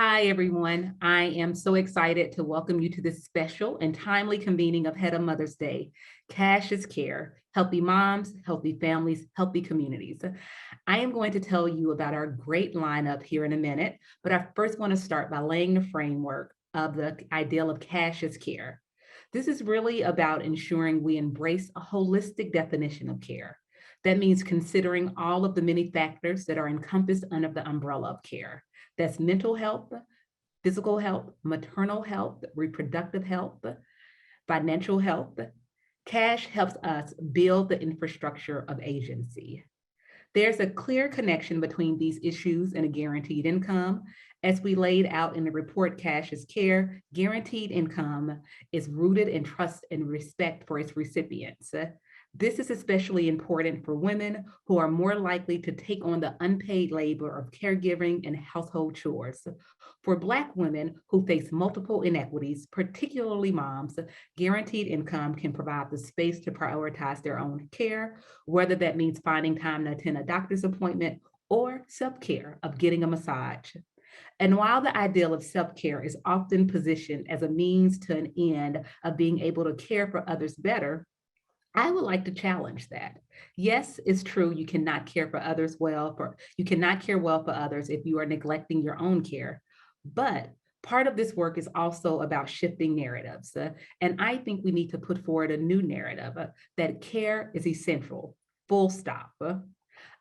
Hi, everyone. I am so excited to welcome you to this special and timely convening of Head of Mother's Day. Cash is care, healthy moms, healthy families, healthy communities. I am going to tell you about our great lineup here in a minute, but I first want to start by laying the framework of the ideal of cash is care. This is really about ensuring we embrace a holistic definition of care. That means considering all of the many factors that are encompassed under the umbrella of care. That's mental health, physical health, maternal health, reproductive health, financial health. Cash helps us build the infrastructure of agency. There's a clear connection between these issues and a guaranteed income. As we laid out in the report, Cash is Care, guaranteed income is rooted in trust and respect for its recipients. This is especially important for women who are more likely to take on the unpaid labor of caregiving and household chores. For Black women who face multiple inequities, particularly moms, guaranteed income can provide the space to prioritize their own care, whether that means finding time to attend a doctor's appointment or self-care of getting a massage. And while the ideal of self-care is often positioned as a means to an end of being able to care for others better, I would like to challenge that. Yes, it's true, you cannot care for others well, you cannot care well for others if you are neglecting your own care. But part of this work is also about shifting narratives. And I think we need to put forward a new narrative that care is essential, full stop.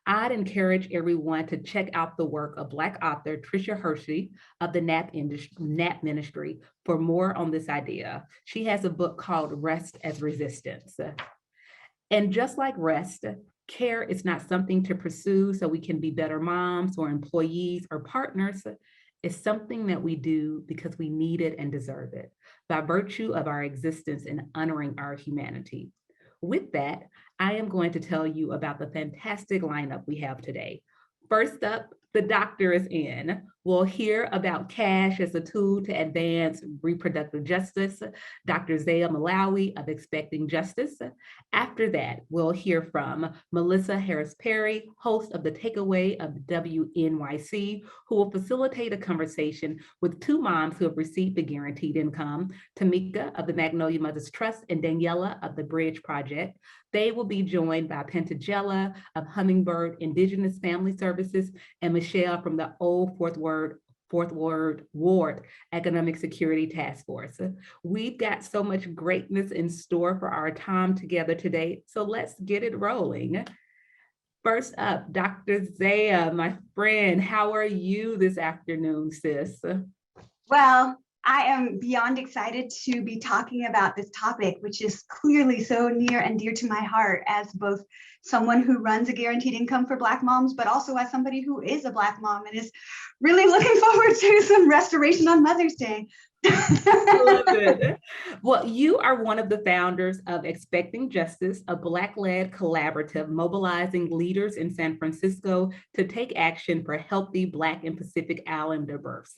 I'd encourage everyone to check out the work of Black author Tricia Hershey of the NAP Ministry for more on this idea. She has a book called Rest as Resistance. And just like rest, care is not something to pursue so we can be better moms or employees or partners. It's something that we do because we need it and deserve it by virtue of our existence and honoring our humanity. With that, I am going to tell you about the fantastic lineup we have today. First up, the doctor is in. We'll hear about cash as a tool to advance reproductive justice, Dr. Zaya Malawi of Expecting Justice. After that, we'll hear from Melissa Harris-Perry, host of The Takeaway of WNYC, who will facilitate a conversation with two moms who have received the guaranteed income, Tamika of the Magnolia Mothers Trust and Daniela of the Bridge Project. They will be joined by Pentagella of Hummingbird Indigenous Family Services and Michelle from the Old Fourth Ward Economic Security Task Force. We've got so much greatness in store for our time together today, so let's get it rolling. First up, Dr. Zaya, my friend, how are you this afternoon, sis? Well, I am beyond excited to be talking about this topic, which is clearly so near and dear to my heart as both someone who runs a guaranteed income for Black moms, but also as somebody who is a Black mom and is really looking forward to some restoration on Mother's Day. I love it. Well, you are one of the founders of Expecting Justice, a Black-led collaborative mobilizing leaders in San Francisco to take action for healthy Black and Pacific Islander births.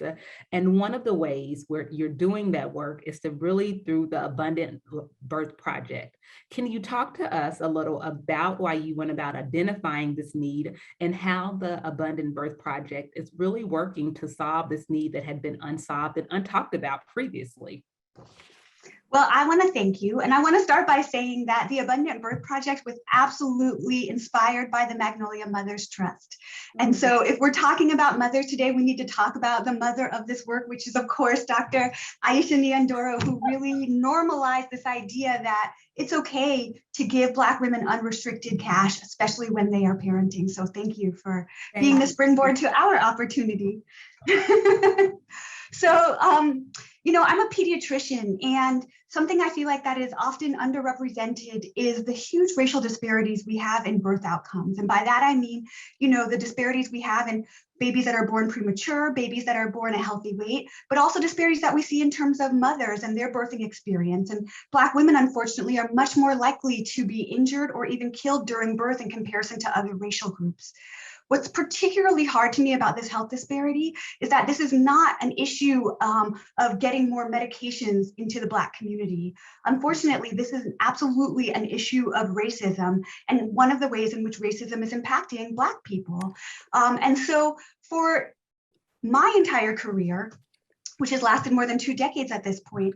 And one of the ways where you're doing that work is to really through the Abundant Birth Project. Can you talk to us a little about why you went about identifying this need and how the Abundant Birth Project is really working to solve this need that had been unsolved and untalked about previously? Well, I want to thank you. And I want to start by saying that the Abundant Birth Project was absolutely inspired by the Magnolia Mothers Trust. And so if we're talking about mothers today, we need to talk about the mother of this work, which is, of course, Dr. Aisha Nyandoro, who really normalized this idea that it's okay to give Black women unrestricted cash, especially when they are parenting. So thank you for being the springboard to our opportunity. So, I'm a pediatrician, and something I feel like that is often underrepresented is the huge racial disparities we have in birth outcomes. And by that, I mean, the disparities we have in babies that are born premature, babies that are born at healthy weight, but also disparities that we see in terms of mothers and their birthing experience. And Black women, unfortunately, are much more likely to be injured or even killed during birth in comparison to other racial groups. What's particularly hard to me about this health disparity is that this is not an issue of getting more medications into the Black community. Unfortunately, this is absolutely an issue of racism, and one of the ways in which racism is impacting Black people. And so for my entire career, which has lasted more than 2 decades at this point,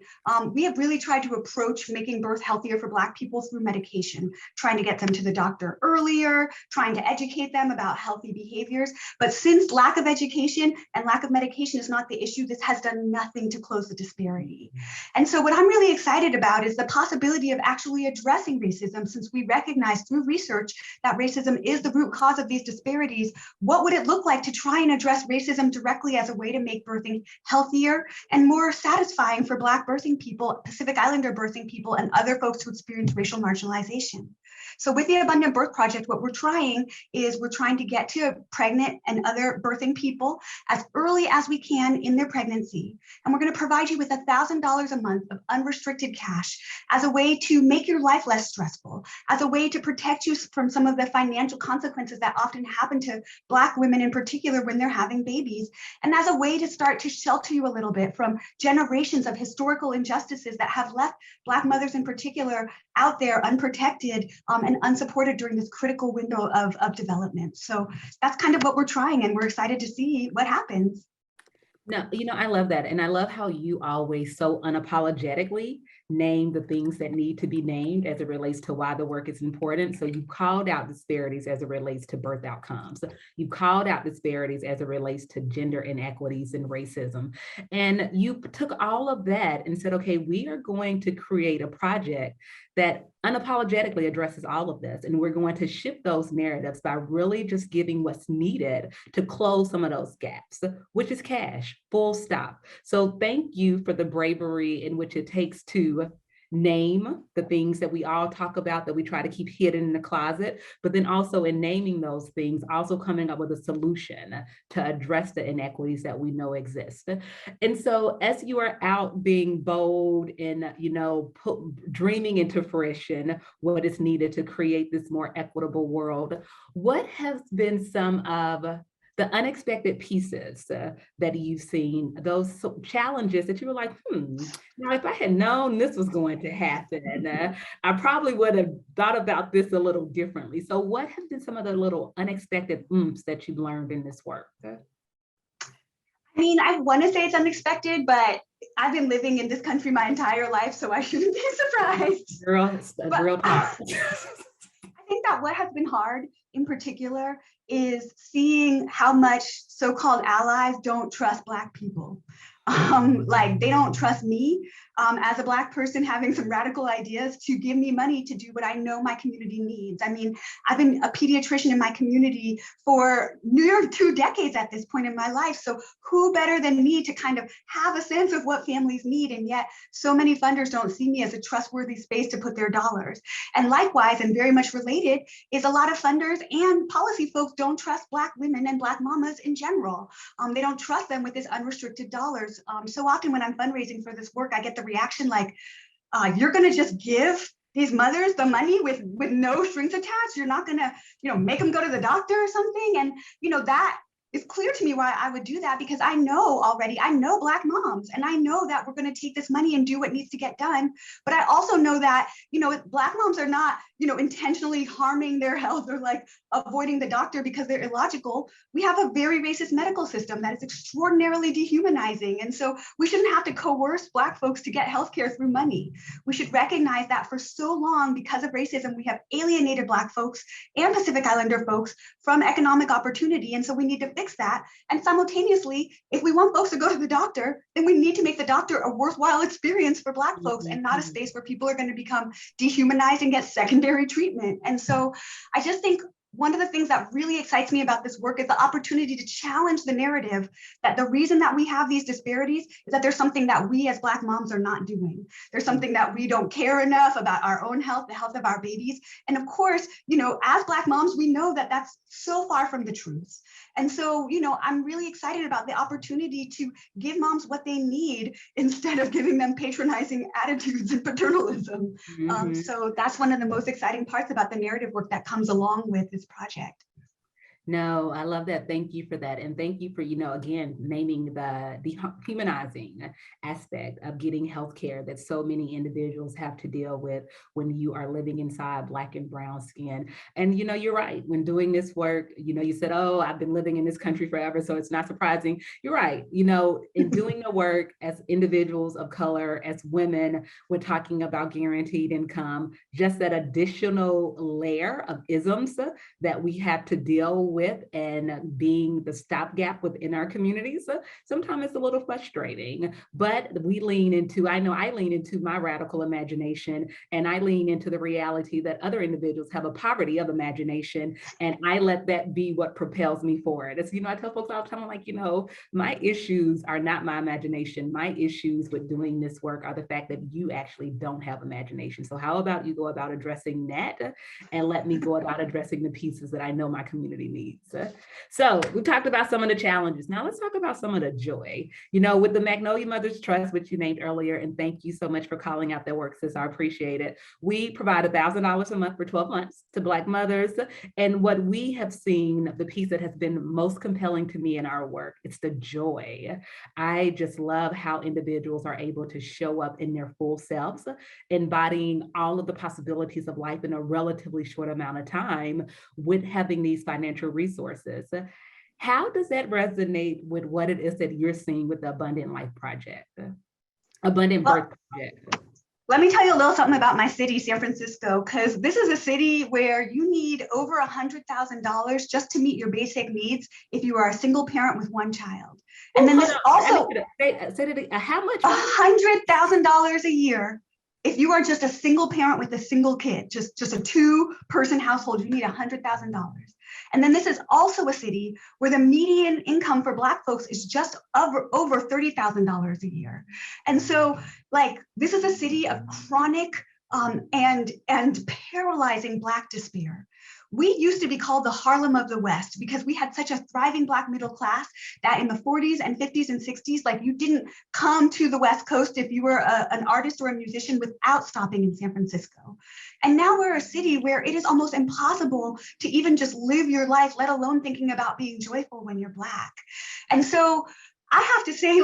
we have really tried to approach making birth healthier for Black people through medication, trying to get them to the doctor earlier, trying to educate them about healthy behaviors. But since lack of education and lack of medication is not the issue, this has done nothing to close the disparity. And so what I'm really excited about is the possibility of actually addressing racism, since we recognize through research that racism is the root cause of these disparities. What would it look like to try and address racism directly as a way to make birthing healthier and more satisfying for Black birthing people, Pacific Islander birthing people, and other folks who experience racial marginalization? So with the Abundant Birth Project, what we're trying to get to pregnant and other birthing people as early as we can in their pregnancy. And we're going to provide you with $1,000 a month of unrestricted cash as a way to make your life less stressful, as a way to protect you from some of the financial consequences that often happen to Black women in particular when they're having babies, and as a way to start to shelter you a little bit from generations of historical injustices that have left Black mothers in particular out there unprotected and unsupported during this critical window of development. So that's kind of what we're trying, and we're excited to see what happens. No, I love that. And I love how you always so unapologetically name the things that need to be named as it relates to why the work is important. So you called out disparities as it relates to birth outcomes. You called out disparities as it relates to gender inequities and racism. And you took all of that and said, okay, we are going to create a project that unapologetically addresses all of this. And we're going to shift those narratives by really just giving what's needed to close some of those gaps, which is cash, full stop. So thank you for the bravery in which it takes to name the things that we all talk about that we try to keep hidden in the closet, but then also in naming those things, also coming up with a solution to address the inequities that we know exist. And so as you are out being bold and, dreaming into fruition what is needed to create this more equitable world, what has been some of the unexpected pieces that you've seen, those challenges that you were like, now if I had known this was going to happen, I probably would have thought about this a little differently. So what have been some of the little unexpected oomph that you've learned in this work? I mean, I want to say it's unexpected, but I've been living in this country my entire life, so I shouldn't be surprised. Girl talk. I think that what has been hard in particular is seeing how much so-called allies don't trust Black people. Like they don't trust me as a Black person having some radical ideas to give me money to do what I know my community needs. I mean, I've been a pediatrician in my community for near 2 decades at this point in my life. So who better than me to kind of have a sense of what families need? And yet so many funders don't see me as a trustworthy space to put their dollars. And likewise, and very much related, is a lot of funders and policy folks don't trust Black women and Black mamas in general. They don't trust them with this unrestricted dollars. So often when I'm fundraising for this work, I get the reaction like, you're going to just give these mothers the money with no strings attached. You're not going to, make them go to the doctor or something. And, that is clear to me why I would do that, because I know Black moms, and I know that we're going to take this money and do what needs to get done. But I also know that, Black moms are not, intentionally harming their health or like avoiding the doctor because they're illogical. We have a very racist medical system that is extraordinarily dehumanizing. And so we shouldn't have to coerce Black folks to get healthcare through money. We should recognize that for so long, because of racism, we have alienated Black folks and Pacific Islander folks from economic opportunity. And so we need to fix that. And simultaneously, if we want folks to go to the doctor, then we need to make the doctor a worthwhile experience for Black folks and not a space where people are going to become dehumanized and get secondary treatment. And so I just think one of the things that really excites me about this work is the opportunity to challenge the narrative that the reason that we have these disparities is that there's something that we as Black moms are not doing. There's something that we don't care enough about our own health, the health of our babies. And of course, as Black moms, we know that that's so far from the truth. And so, I'm really excited about the opportunity to give moms what they need instead of giving them patronizing attitudes and paternalism. So that's one of the most exciting parts about the narrative work that comes along with this project. No, I love that. Thank you for that. And thank you for, again, naming the dehumanizing aspect of getting healthcare that so many individuals have to deal with when you are living inside Black and brown skin. And, you're right. When doing this work, you said, oh, I've been living in this country forever, so it's not surprising. You're right. In doing the work as individuals of color, as women, we're talking about guaranteed income, just that additional layer of isms that we have to deal with and being the stopgap within our communities. Sometimes it's a little frustrating, but I know I lean into my radical imagination, and I lean into the reality that other individuals have a poverty of imagination, and I let that be what propels me forward. As I tell folks all the time, I'm like, my issues are not my imagination. My issues with doing this work are the fact that you actually don't have imagination. So how about you go about addressing that, and let me go about addressing the pieces that I know my community needs. So we talked about some of the challenges. Now let's talk about some of the joy. With the Magnolia Mothers Trust, which you named earlier, and thank you so much for calling out their work, sis, I appreciate it. We provide $1,000 a month for 12 months to Black mothers. And what we have seen, the piece that has been most compelling to me in our work, it's the joy. I just love how individuals are able to show up in their full selves, embodying all of the possibilities of life in a relatively short amount of time with having these financial resources. How does that resonate with what it is that you're seeing with the Abundant Life Project, Abundant Birth Project? Let me tell you a little something about my city, San Francisco, because this is a city where you need over $100,000 just to meet your basic needs if you are a single parent with one child. And then this also how much? $100,000 a year. If you are just a single parent with a single kid, just a two-person household, you need $100,000. And then this is also a city where the median income for Black folks is just over $30,000 a year. And so, this is a city of chronic and paralyzing Black despair. We used to be called the Harlem of the West because we had such a thriving Black middle class that in the 40s and 50s and 60s, you didn't come to the West Coast if you were an artist or a musician without stopping in San Francisco. And now we're a city where it is almost impossible to even just live your life, let alone thinking about being joyful when you're Black. And so I have to say,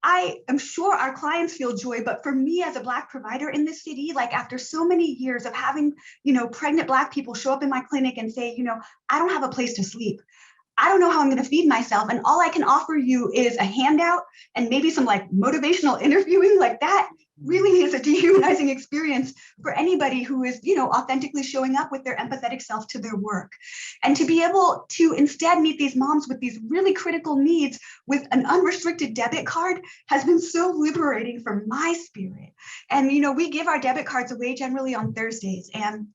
I am sure our clients feel joy, but for me as a Black provider in this city, after so many years of having, pregnant Black people show up in my clinic and say, I don't have a place to sleep. I don't know how I'm going to feed myself. And all I can offer you is a handout and maybe some motivational interviewing. That really is a dehumanizing experience for anybody who is, authentically showing up with their empathetic self to their work. And to be able to instead meet these moms with these really critical needs with an unrestricted debit card has been so liberating for my spirit. And, we give our debit cards away generally on Thursdays. And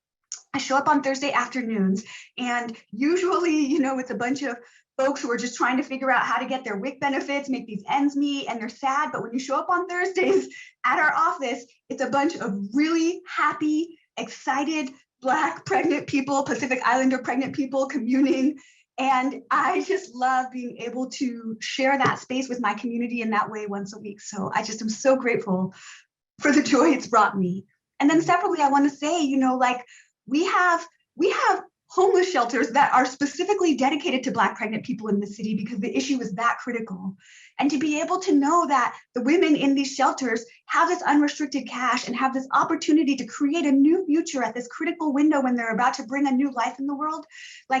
I show up on Thursday afternoons, and usually, it's a bunch of folks who are just trying to figure out how to get their WIC benefits, make these ends meet, and they're sad. But when you show up on Thursdays at our office, it's a bunch of really happy, excited Black pregnant people, Pacific Islander pregnant people communing. And I just love being able to share that space with my community in that way once a week. So I just am so grateful for the joy it's brought me. And then separately, I want to say, we have homeless shelters that are specifically dedicated to Black pregnant people in the city because the issue is that critical. And to be able to know that the women in these shelters have this unrestricted cash and have this opportunity to create a new future at this critical window when they're about to bring a new life in the world,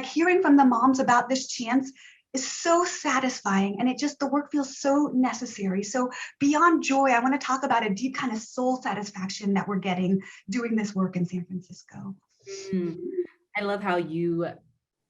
hearing from the moms about this chance is so satisfying, and the work feels so necessary. So beyond joy, I want to talk about a deep kind of soul satisfaction that we're getting doing this work in San Francisco. I love how you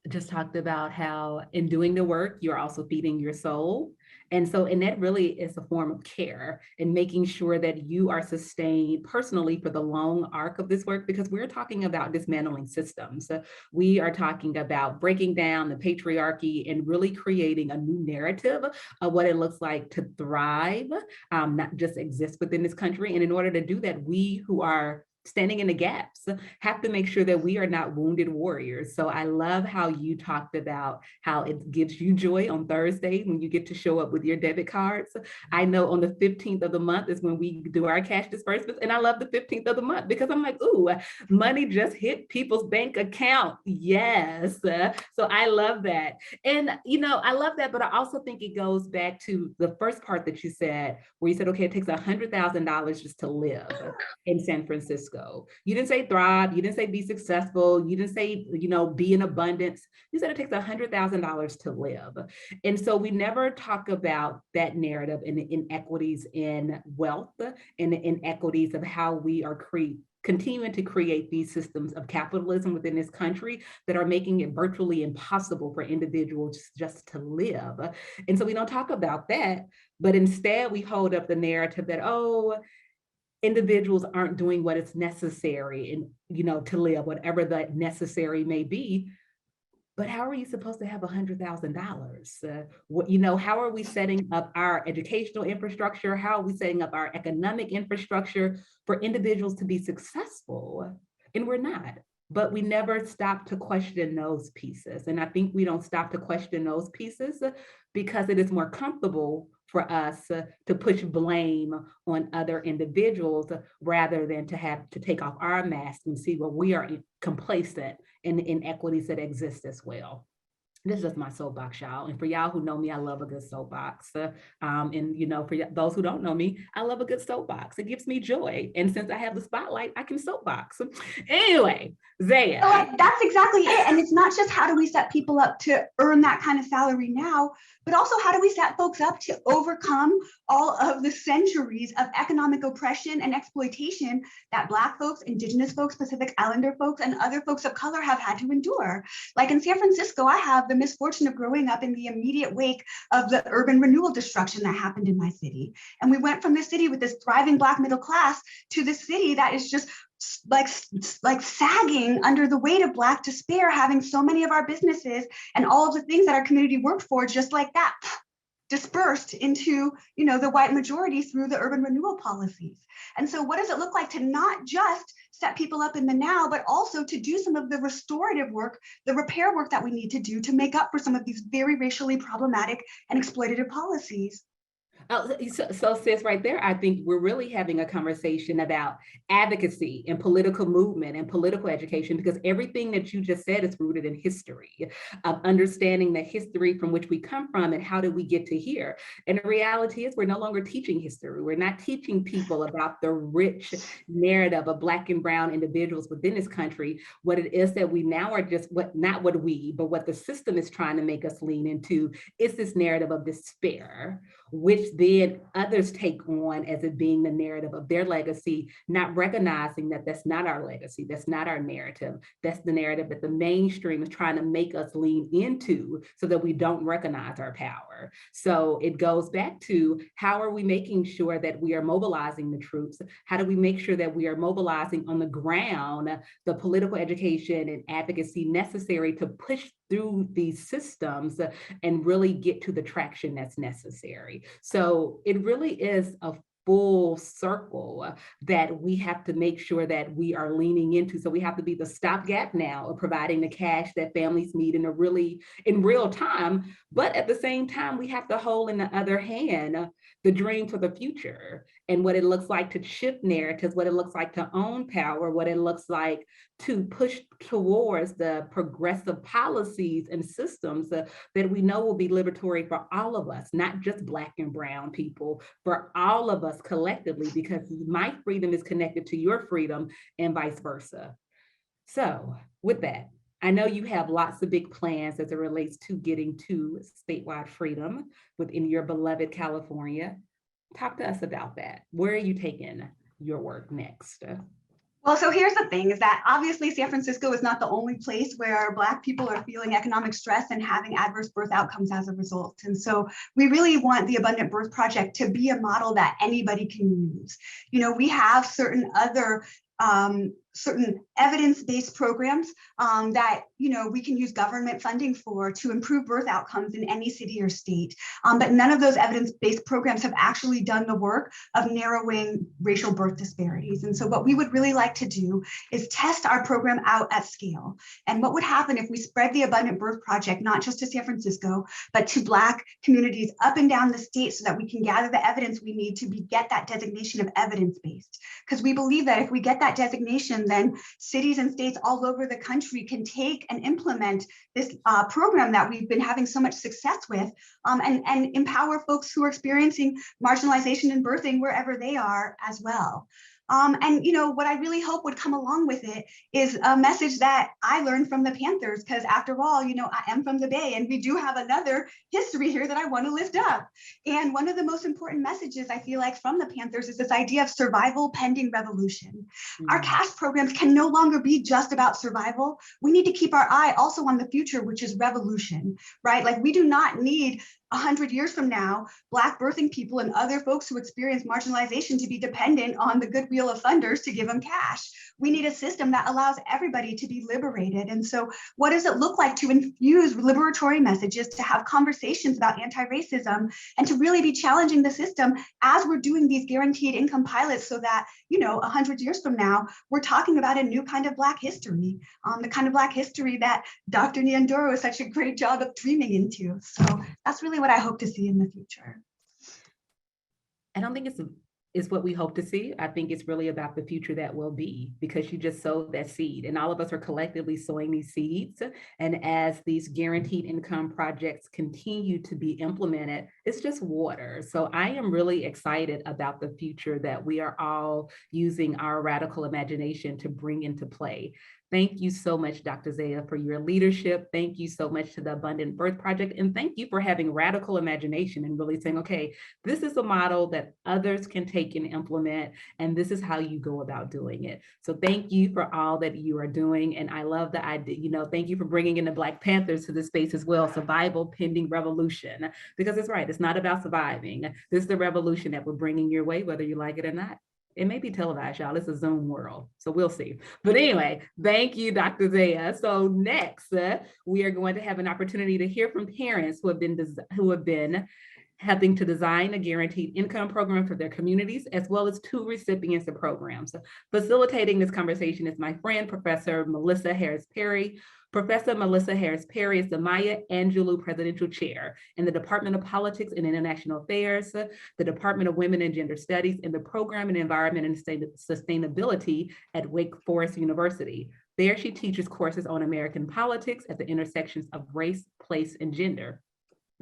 just talked about how in doing the work, you're also feeding your soul. And that really is a form of care and making sure that you are sustained personally for the long arc of this work, because we're talking about dismantling systems. We are talking about breaking down the patriarchy and really creating a new narrative of what it looks like to thrive, not just exist within this country. And in order to do that, we who are standing in the gaps, have to make sure that we are not wounded warriors. So I love how you talked about how it gives you joy on Thursday when you get to show up with your debit cards. I know on the 15th of the month is when we do our cash disbursements. And I love the 15th of the month because I'm like, ooh, money just hit people's bank account. Yes. So I love that. And, I love that, but I also think it goes back to the first part that you said, where you said, okay, it takes $100,000 just to live in San Francisco. You didn't say thrive. You didn't say be successful. You didn't say, be in abundance. You said it takes $100,000 to live. And so we never talk about that narrative and the inequities in wealth and the inequities of how we are continuing to create these systems of capitalism within this country that are making it virtually impossible for individuals just to live. And so we don't talk about that, but instead we hold up the narrative that, oh, individuals aren't doing what is necessary and, to live, whatever that necessary may be. But how are you supposed to have $100,000? How are we setting up our educational infrastructure? How are we setting up our economic infrastructure for individuals to be successful? And we're not. But we never stop to question those pieces. And I think we don't stop to question those pieces because it is more comfortable for us to push blame on other individuals rather than to have to take off our mask and see where we are complacent in the inequities that exist as well. This is just my soapbox, y'all. And for y'all who know me, I love a good soapbox. And for those who don't know me, I love a good soapbox. It gives me joy. And since I have the spotlight, I can soapbox. Anyway, Zaya. So that's exactly it. And it's not just how do we set people up to earn that kind of salary now, but also how do we set folks up to overcome all of the centuries of economic oppression and exploitation that Black folks, Indigenous folks, Pacific Islander folks, and other folks of color have had to endure. Like in San Francisco, I have the misfortune of growing up in the immediate wake of the urban renewal destruction that happened in my city. And we went from this city with this thriving Black middle class to this city that is just like sagging under the weight of Black despair, having so many of our businesses and all of the things that our community worked for just like that dispersed into the white majority through the urban renewal policies. And so what does it look like to not just set people up in the now, but also to do some of the restorative work, the repair work that we need to do to make up for some of these very racially problematic and exploitative policies? So sis, right there, I think we're really having a conversation about advocacy and political movement and political education, because everything that you just said is rooted in history, of understanding the history from which we come from and how did we get to here. And the reality is we're no longer teaching history. We're not teaching people about the rich narrative of Black and brown individuals within this country. What it is that we now are just what the system is trying to make us lean into is this narrative of despair, which then others take on as it being the narrative of their legacy, not recognizing that that's not our legacy, that's not our narrative, that's the narrative that the mainstream is trying to make us lean into so that we don't recognize our power. So it goes back to how are we making sure that we are mobilizing the troops? How do we make sure that we are mobilizing on the ground the political education and advocacy necessary to push through these systems and really get to the traction that's necessary? So it really is a full circle that we have to make sure that we are leaning into. So we have to be the stopgap now of providing the cash that families need in real time. But at the same time, we have to hold in the other hand the dream for the future and what it looks like to shift narratives, what it looks like to own power, what it looks like to push towards the progressive policies and systems that we know will be liberatory for all of us, not just Black and brown people, for all of us collectively, because my freedom is connected to your freedom and vice versa. So with that, I know you have lots of big plans as it relates to getting to statewide freedom within your beloved California. Talk to us about that. Where are you taking your work next? Well, so here's the thing, is that obviously San Francisco is not the only place where Black people are feeling economic stress and having adverse birth outcomes as a result. And so we really want the Abundant Birth Project to be a model that anybody can use. We have certain other certain evidence-based programs that we can use government funding for to improve birth outcomes in any city or state. But none of those evidence-based programs have actually done the work of narrowing racial birth disparities. And so what we would really like to do is test our program out at scale. And what would happen if we spread the Abundant Birth Project, not just to San Francisco, but to Black communities up and down the state, so that we can gather the evidence we need to get that designation of evidence-based. Because we believe that if we get that designation, then cities and states all over the country can take and implement this program that we've been having so much success with, and empower folks who are experiencing marginalization in birthing wherever they are as well. And what I really hope would come along with it is a message that I learned from the Panthers, because after all, I am from the Bay, and we do have another history here that I want to lift up. And one of the most important messages I feel like from the Panthers is this idea of survival pending revolution. Mm-hmm. Our cash programs can no longer be just about survival. We need to keep our eye also on the future, which is revolution, right? Like, we do not need 100 years from now, Black birthing people and other folks who experience marginalization to be dependent on the goodwill of funders to give them cash. We need a system that allows everybody to be liberated. And so what does it look like to infuse liberatory messages, to have conversations about anti-racism, and to really be challenging the system as we're doing these guaranteed income pilots, so that, 100 years from now, we're talking about a new kind of Black history, the kind of Black history that Dr. Nyandoro is such a great job of dreaming into. So that's really what I hope to see in the future. I don't think it's what we hope to see. I think it's really about the future that will be, because you just sowed that seed, and all of us are collectively sowing these seeds. And as these guaranteed income projects continue to be implemented, it's just water. So I am really excited about the future that we are all using our radical imagination to bring into play. Thank you so much, Dr. Zaya, for your leadership. Thank you so much to the Abundant Birth Project. And thank you for having radical imagination and really saying, okay, this is a model that others can take and implement, and this is how you go about doing it. So thank you for all that you are doing. And I love the idea, thank you for bringing in the Black Panthers to this space as well, survival pending revolution, because it's right, it's not about surviving. This is the revolution that we're bringing your way, whether you like it or not. It may be televised, y'all. It's a Zoom world, so we'll see. But anyway, thank you, Dr. Zaya. So next, we are going to have an opportunity to hear from parents who have been helping to design a guaranteed income program for their communities, as well as 2 recipients of programs. Facilitating this conversation is my friend, Professor Melissa Harris-Perry. Professor Melissa Harris-Perry is the Maya Angelou Presidential Chair in the Department of Politics and International Affairs, the Department of Women and Gender Studies, and the Program in Environment and Sustainability at Wake Forest University. There, she teaches courses on American politics at the intersections of race, place, and gender.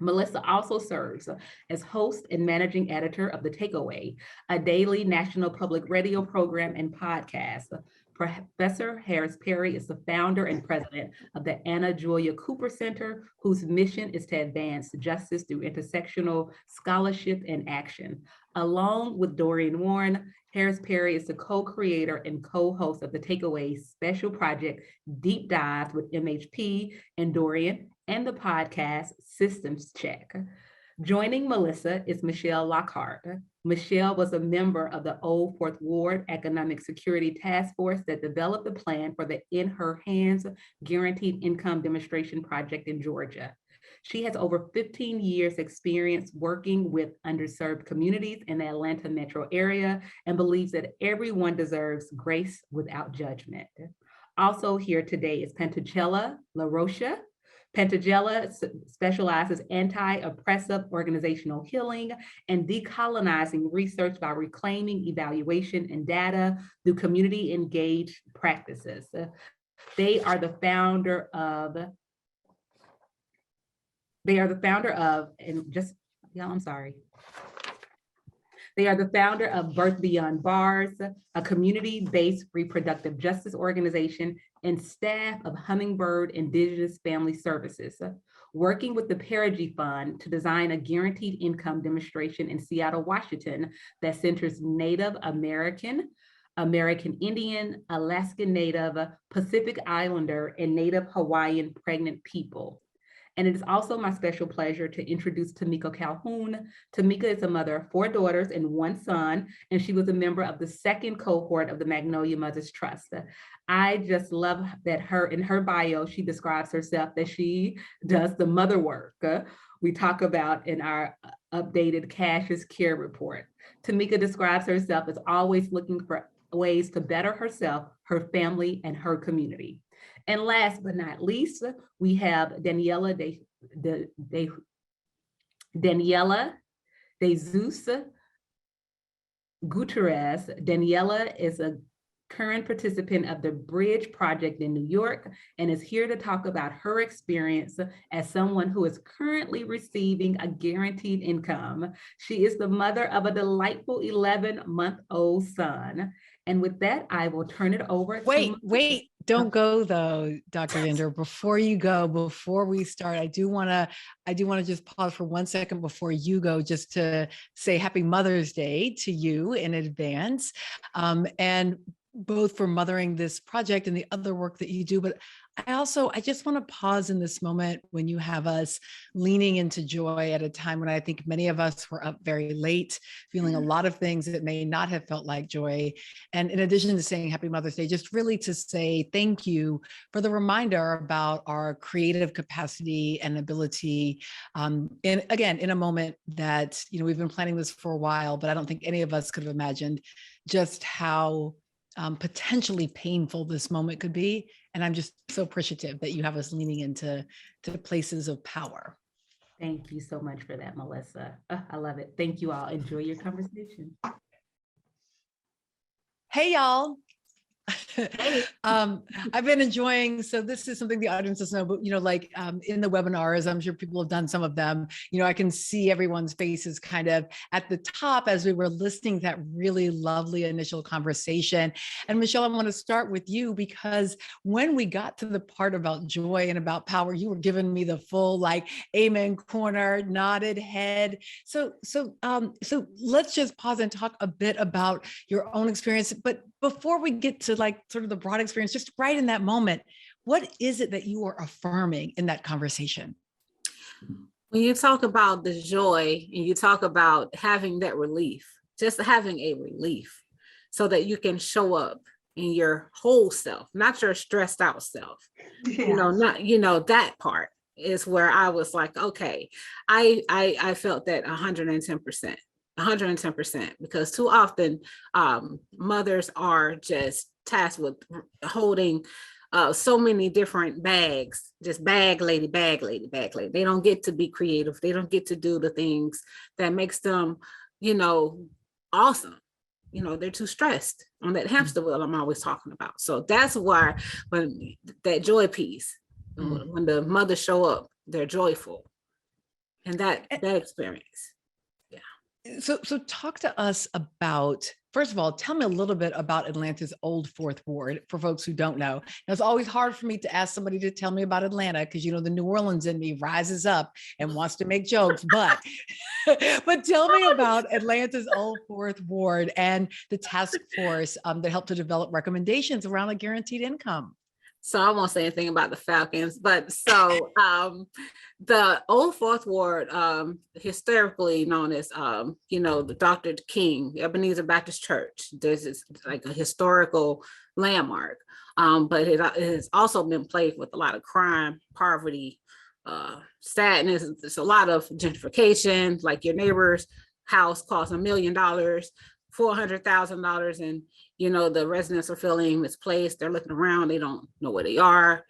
Melissa also serves as host and managing editor of The Takeaway, a daily national public radio program and podcast. Professor Harris-Perry is the founder and president of the Anna Julia Cooper Center, whose mission is to advance justice through intersectional scholarship and action. Along with Dorian Warren, Harris-Perry is the co-creator and co-host of The Takeaway special project, Deep Dives with MHP and Dorian, and the podcast Systems Check. Joining Melissa is Michelle Lockhart. Michelle was a member of the Old Fourth Ward Economic Security Task Force that developed the plan for the In Her Hands Guaranteed Income Demonstration Project in Georgia. She has over 15 years experience working with underserved communities in the Atlanta metro area and believes that everyone deserves grace without judgment. Also here today is Pentagela LaRocha. Pentagela specializes anti-oppressive organizational healing and decolonizing research by reclaiming evaluation and data through community engaged practices. They are the founder of, They are the founder of Birth Beyond Bars, a community-based reproductive justice organization, and staff of Hummingbird Indigenous Family Services, working with the Perigee Fund to design a guaranteed income demonstration in Seattle, Washington, that centers Native American, American Indian, Alaskan Native, Pacific Islander, and Native Hawaiian pregnant people. And it is also my special pleasure to introduce Tamika Calhoun. Tamika is a mother of 4 daughters and 1 son, and she was a member of the second cohort of the Magnolia Mothers Trust. I just love that in her bio, she describes herself that she does the mother work we talk about in our updated Cash is Care report. Tamika describes herself as always looking for ways to better herself, her family, and her community. And last but not least, we have Daniela De Zeus Gutierrez. Daniela is a current participant of the Bridge Project in New York and is here to talk about her experience as someone who is currently receiving a guaranteed income. She is the mother of a delightful 11-month-old son. And with that, I will turn it over to— Wait, don't go though, Dr. Dinder. Before you go, before we start, I do want to just pause for 1 second before you go, just to say Happy Mother's Day to you in advance. And both for mothering this project and the other work that you do, but I just want to pause in this moment when you have us leaning into joy at a time when I think many of us were up very late, feeling a lot of things that may not have felt like joy. And in addition to saying Happy Mother's Day, just really to say thank you for the reminder about our creative capacity and ability. And again, in a moment that, we've been planning this for a while, but I don't think any of us could have imagined just how potentially painful this moment could be. And I'm just so appreciative that you have us leaning into places of power. Thank you so much for that, Melissa. I love it. Thank you all. Enjoy your conversation. Hey, y'all. I've been enjoying, so this is something the audience doesn't know, but in the webinars, I'm sure people have done some of them, I can see everyone's faces kind of at the top as we were listening to that really lovely initial conversation. And Michelle, I want to start with you, because when we got to the part about joy and about power, you were giving me the full amen corner, nodded head. So let's just pause and talk a bit about your own experience. But before we get to sort of the broad experience, just right in that moment, what is it that you are affirming in that conversation? When you talk about the joy and you talk about having that relief, just having a relief so that you can show up in your whole self, not your stressed out self, that part is where I was like, okay, I felt that 110%. 110%, because too often mothers are just tasked with holding so many different bags, just bag lady, bag lady, bag lady. They don't get to be creative. They don't get to do the things that makes them, awesome. They're too stressed on that hamster wheel I'm always talking about. So that's why when that joy piece, when the mothers show up, they're joyful. And that experience. So talk to us about, first of all, tell me a little bit about Atlanta's Old Fourth Ward for folks who don't know. Now, it's always hard for me to ask somebody to tell me about Atlanta because, the New Orleans in me rises up and wants to make jokes, but tell me about Atlanta's Old Fourth Ward and the task force that helped to develop recommendations around a guaranteed income. So I won't say anything about the Falcons, but so the Old Fourth Ward, historically known as, the Dr. King, Ebenezer Baptist Church. There's this, a historical landmark, but it has also been plagued with a lot of crime, poverty, sadness. It's a lot of gentrification, like your neighbor's house costs $1 million, $400,000, and the residents are feeling misplaced. They're looking around, they don't know where they are,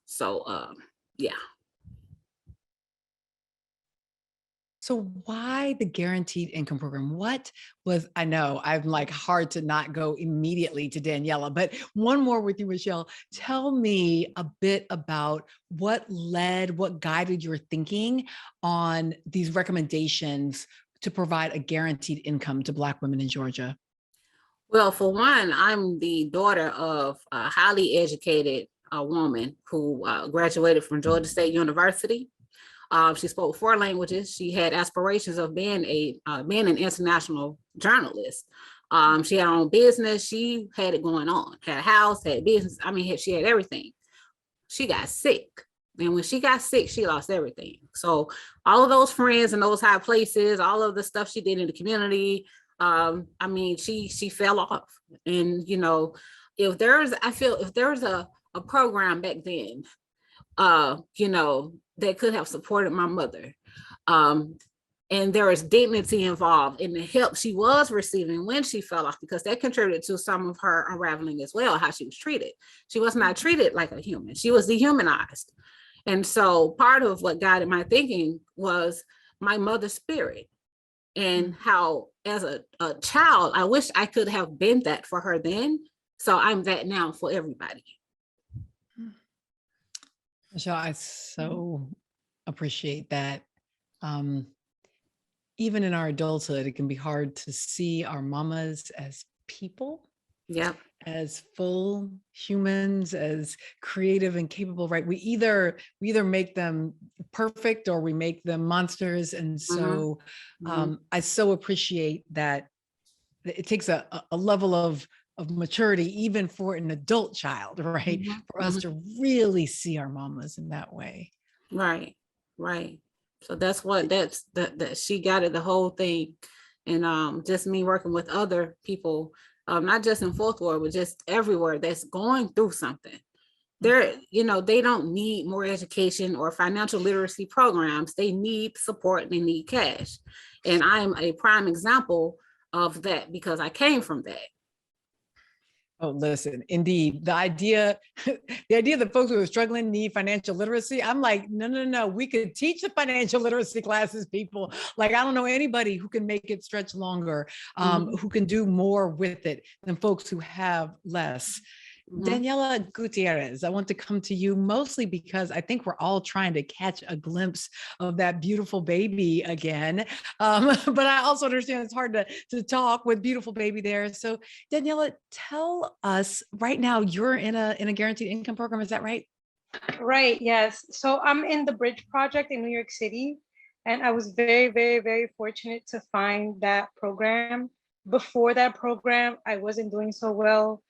so yeah. So why the guaranteed income program? What was, I know I'm hard to not go immediately to Daniela, but one more with you, Michelle. Tell me a bit about what guided your thinking on these recommendations to provide a guaranteed income to Black women in Georgia. Well, for one, I'm the daughter of a highly educated woman who graduated from Georgia State University. She spoke 4 languages. She had aspirations of being an international journalist. She had her own business. She had it going on, had a house, had business. She had everything. She got sick And when she got sick, she lost everything. So all of those friends in those high places, all of the stuff she did in the community, I mean, she fell off. And, you know, if there's a program back then, you know, that could have supported my mother. And there is dignity involved in the help she was receiving when she fell off, because that contributed to some of her unraveling as well, how she was treated. She was not treated like a human. She was dehumanized. And so part of what guided my thinking was my mother's spirit, and how as a child, I wish I could have been that for her then. So I'm that now for everybody. Michelle, I so appreciate that. Even in our adulthood, it can be hard to see our mamas as people. Yeah. As full humans, as creative and capable, right? We either make them perfect or we make them monsters. And so I so appreciate that it takes a level of maturity, even for an adult child, right? For us to really see our mamas in that way. Right. So that's what that she got it, the whole thing. And just me working with other people, not just in fourth ward, but just everywhere that's going through something. They're, you know, they don't need more education or financial literacy programs. They need support, they need cash. And I'm a prime example of that because I came from that. Oh, listen, indeed. The idea that folks who are struggling need financial literacy, I'm like, no. We could teach the financial literacy classes, people. Like, I don't know anybody who can make it stretch longer, who can do more with it than folks who have less. Daniela Gutierrez, I want to come to you mostly because I think we're all trying to catch a glimpse of that beautiful baby again. But I also understand it's hard to talk with beautiful baby there. So Daniela, tell us right now, you're in a guaranteed income program, is that right? Right, yes. So I'm in the Bridge Project in New York City, and I was very, very, very fortunate to find that program. Before that program, I wasn't doing so well.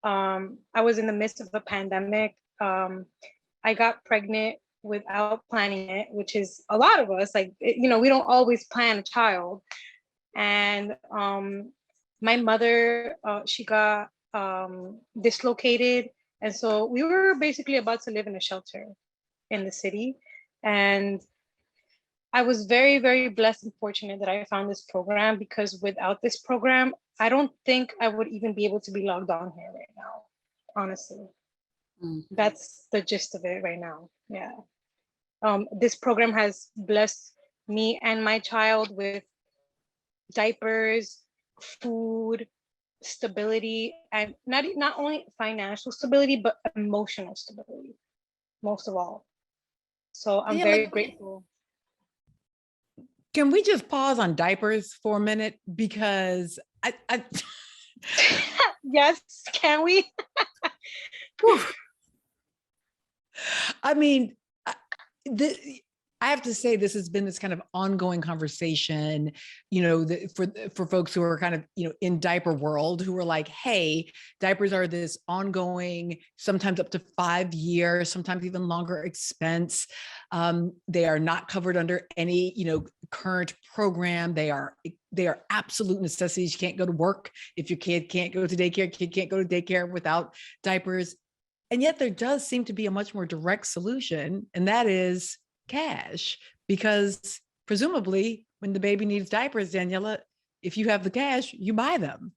I was in the midst of a pandemic. I got pregnant without planning it, which is a lot of us, like, you know, we don't always plan a child. And my mother, she got dislocated. And so we were basically about to live in a shelter in the city. And I was very, very blessed and fortunate that I found this program, because without this program, I don't think I would even be able to be logged on here right now, honestly. That's the gist of it right now. Yeah. This program has blessed me and my child with diapers, food, stability, and not only financial stability, but emotional stability, most of all. So I'm very grateful. Can we just pause on diapers for a minute? Because I Yes, can we? I mean, I have to say this has been this kind of ongoing conversation, you know, for folks who are kind of, you know, in diaper world, who are like, hey, diapers are this ongoing, sometimes up to 5 years, sometimes even longer expense. They are not covered under any, you know, current program. They are absolute necessities. You can't go to work if your kid can't go to daycare. Kid can't go to daycare without diapers. And yet there does seem to be a much more direct solution, and that is cash, because presumably when the baby needs diapers, Daniela, if you have the cash, you buy them.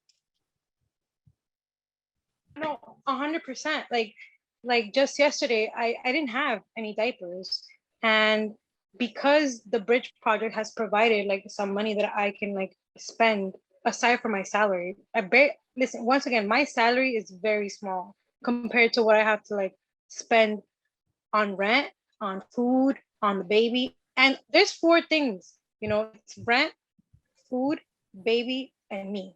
No, 100%. Like just yesterday, I didn't have any diapers, and because the Bridge Project has provided like some money that I can like spend aside from my salary. Listen, once again, my salary is very small compared to what I have to like spend on rent, on food, on the baby. And there's 4 things, you know, it's rent, food, baby, and me.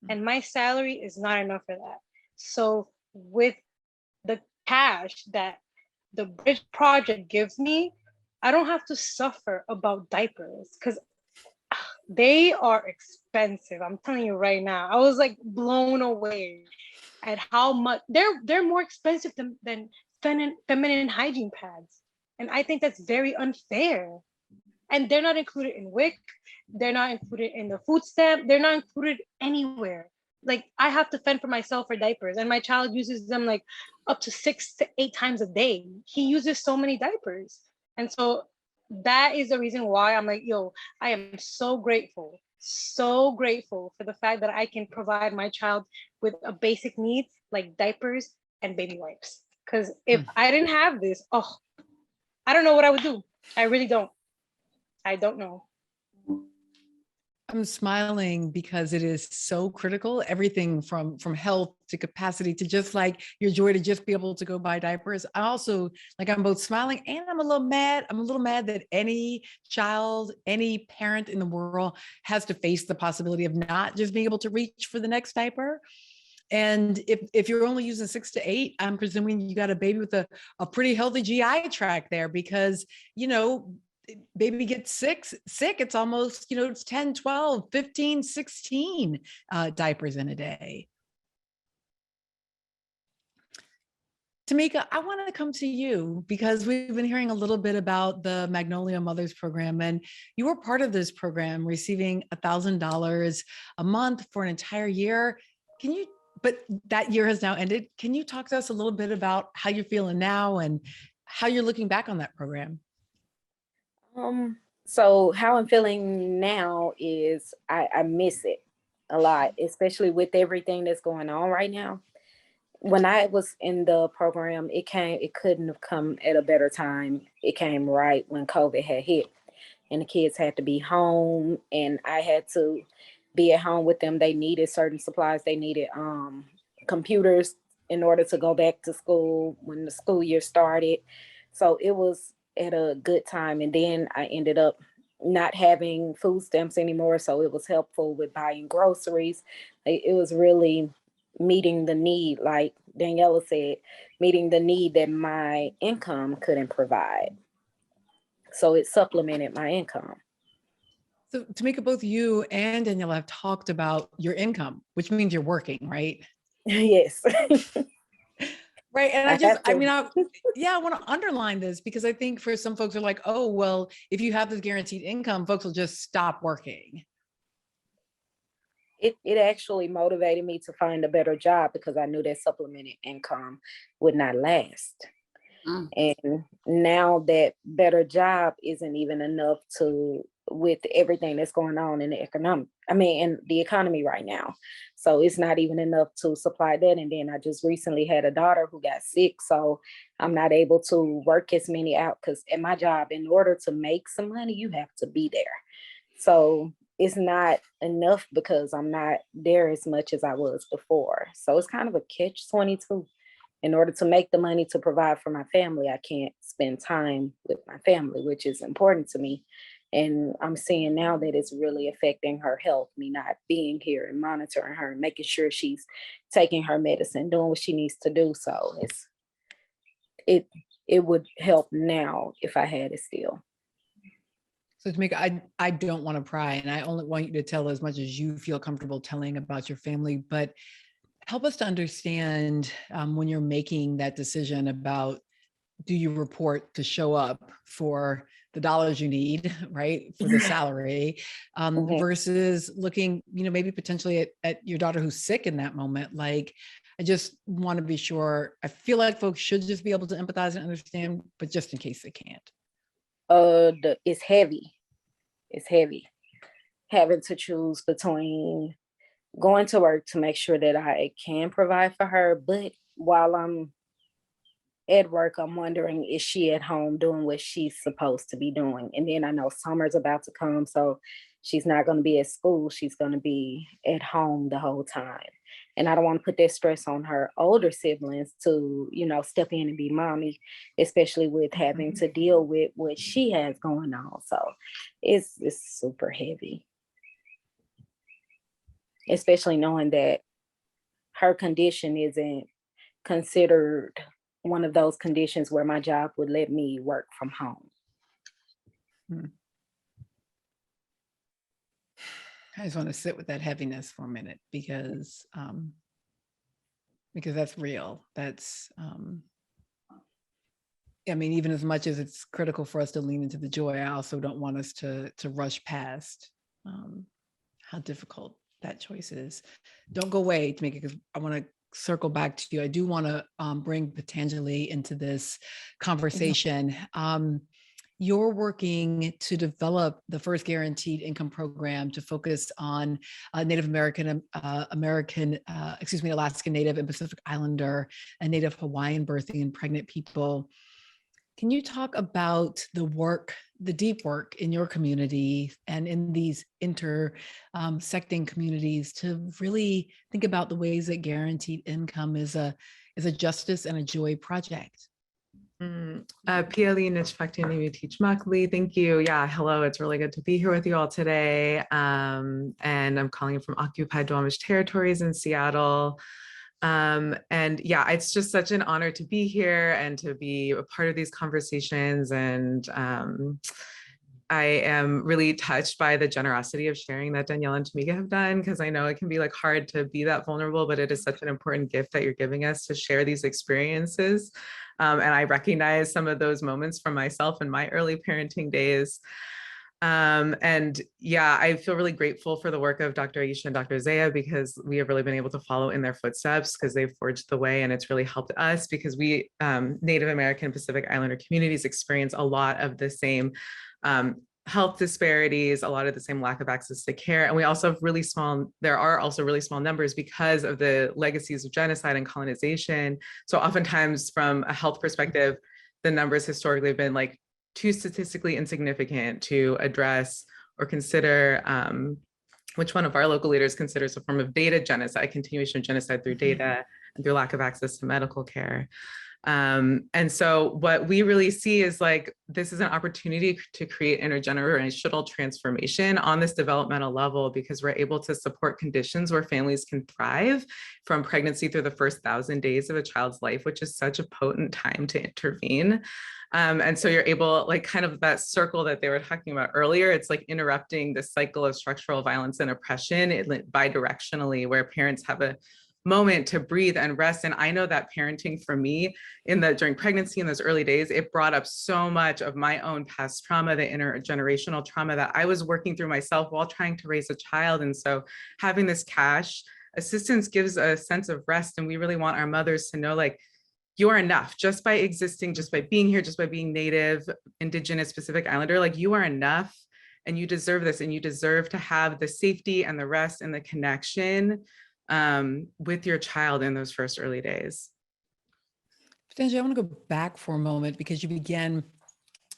And my salary is not enough for that. So with the cash that the Bridge Project gives me, I don't have to suffer about diapers, because they are expensive. I'm telling you right now. I was like blown away at how much they're more expensive than feminine hygiene pads. And I think that's very unfair. And they're not included in WIC. They're not included in the food stamp. They're not included anywhere. Like I have to fend for myself for diapers, and my child uses them like up to 6 to 8 times a day. He uses so many diapers. And so that is the reason why I'm like, yo, I am so grateful for the fact that I can provide my child with a basic needs like diapers and baby wipes. Because if I didn't have this, oh, I don't know what I would do. I really don't. I don't know. I'm smiling because it is so critical. Everything from health to capacity to just like your joy to just be able to go buy diapers. I also like I'm both smiling and I'm a little mad. I'm a little mad that any child, any parent in the world has to face the possibility of not just being able to reach for the next diaper. And if you're only using 6 to 8, I'm presuming you got a baby with a pretty healthy GI tract there because, you know, baby gets sick, it's almost, you know, it's 10, 12, 15, 16 diapers in a day. Tamika, I want to come to you because we've been hearing a little bit about the Magnolia Mothers Program, and you were part of this program receiving $1,000 a month for an entire year. But that year has now ended. Can you talk to us a little bit about how you're feeling now and how you're looking back on that program? So how I'm feeling now is I miss it a lot, especially with everything that's going on right now. When I was in the program, it couldn't have come at a better time. It came right when COVID had hit and the kids had to be home and I had to be at home with them. They needed certain supplies. They needed computers in order to go back to school when the school year started. So it was at a good time. And then I ended up not having food stamps anymore. So it was helpful with buying groceries. It was really meeting the need, like Daniela said, meeting the need that my income couldn't provide. So it supplemented my income. So Tamika, both you and Daniela have talked about your income, which means you're working, right? Yes. Right. And I want to underline this because I think for some folks are like, oh, well, if you have this guaranteed income, folks will just stop working. It actually motivated me to find a better job because I knew that supplemented income would not last. And now that better job isn't even enough with everything that's going on in in the economy right now. So it's not even enough to supply that. And then I just recently had a daughter who got sick. So I'm not able to work as many out because at my job, in order to make some money, you have to be there. So it's not enough because I'm not there as much as I was before. So it's kind of a catch-22. In order to make the money to provide for my family, I can't spend time with my family, which is important to me. And I'm seeing now that it's really affecting her health, me not being here and monitoring her and making sure she's taking her medicine, doing what she needs to do. So it would help now if I had it still. So Tamika, I don't want to pry, and I only want you to tell as much as you feel comfortable telling about your family, but help us to understand when you're making that decision about, do you report to show up for the dollars you need, right, for the salary, versus looking, maybe potentially at your daughter who's sick in that moment. Like, I just want to be sure. I feel like folks should just be able to empathize and understand, but just in case they can't. It's heavy. It's heavy having to choose between going to work to make sure that I can provide for her, but while I'm at work, I'm wondering, is she at home doing what she's supposed to be doing? And then I know summer's about to come, so she's not going to be at school. She's going to be at home the whole time. And I don't want to put that stress on her older siblings to, step in and be mommy, especially with having to deal with what she has going on. So it's super heavy, especially knowing that her condition isn't considered one of those conditions where my job would let me work from home. I just want to sit with that heaviness for a minute because that's real. That's I mean, even as much as it's critical for us to lean into the joy, I also don't want us to rush past how difficult that choice is. Don't go away to make it, because I want to circle back to you. I do want to bring Patanjali into this conversation. You're working to develop the first guaranteed income program to focus on Native American, Alaskan Native and Pacific Islander and Native Hawaiian birthing and pregnant people. Can you talk about the work, the deep work in your community and in these intersecting communities to really think about the ways that guaranteed income is a justice and a joy project? PLE Nishpakti Teach Makli. Thank you. Yeah, hello. It's really good to be here with you all today. And I'm calling from occupied Duwamish territories in Seattle. And yeah, it's just such an honor to be here and to be a part of these conversations. And I am really touched by the generosity of sharing that Danielle and Tamika have done, because I know it can be like hard to be that vulnerable, but it is such an important gift that you're giving us to share these experiences. And I recognize some of those moments from myself in my early parenting days. And yeah, I feel really grateful for the work of Dr. Aisha and Dr. Zaya, because we have really been able to follow in their footsteps, because they've forged the way, and it's really helped us because we Native American and Pacific Islander communities experience a lot of the same health disparities, a lot of the same lack of access to care. And we also have there are also really small numbers because of the legacies of genocide and colonization. So oftentimes from a health perspective, the numbers historically have been like too statistically insignificant to address or consider, which one of our local leaders considers a form of data genocide, continuation of genocide through data and through lack of access to medical care. And so what we really see is like, this is an opportunity to create intergenerational transformation on this developmental level, because we're able to support conditions where families can thrive from pregnancy through the first 1,000 days of a child's life, which is such a potent time to intervene. And so you're able, like kind of that circle that they were talking about earlier, it's like interrupting the cycle of structural violence and oppression bidirectionally, where parents have a moment to breathe and rest. And I know that parenting for me during pregnancy in those early days, it brought up so much of my own past trauma, the intergenerational trauma that I was working through myself while trying to raise a child. And so having this cash assistance gives a sense of rest. And we really want our mothers to know, like, you are enough just by existing, just by being here, just by being Native, Indigenous, Pacific Islander, like you are enough and you deserve this, and you deserve to have the safety and the rest and the connection with your child in those first early days. Patanjali, I want to go back for a moment, because you began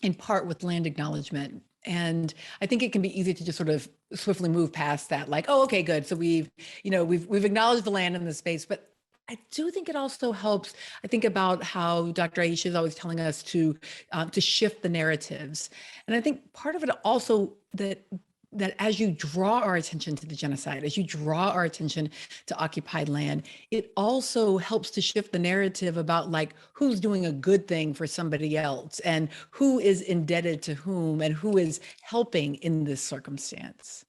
in part with land acknowledgement. And I think it can be easy to just sort of swiftly move past that, like, oh, okay, good. So we've acknowledged the land in the space, but I do think it also helps. I think about how Dr. Aisha is always telling us to shift the narratives. And I think part of it also that as you draw our attention to the genocide, as you draw our attention to occupied land, it also helps to shift the narrative about like who's doing a good thing for somebody else and who is indebted to whom and who is helping in this circumstance.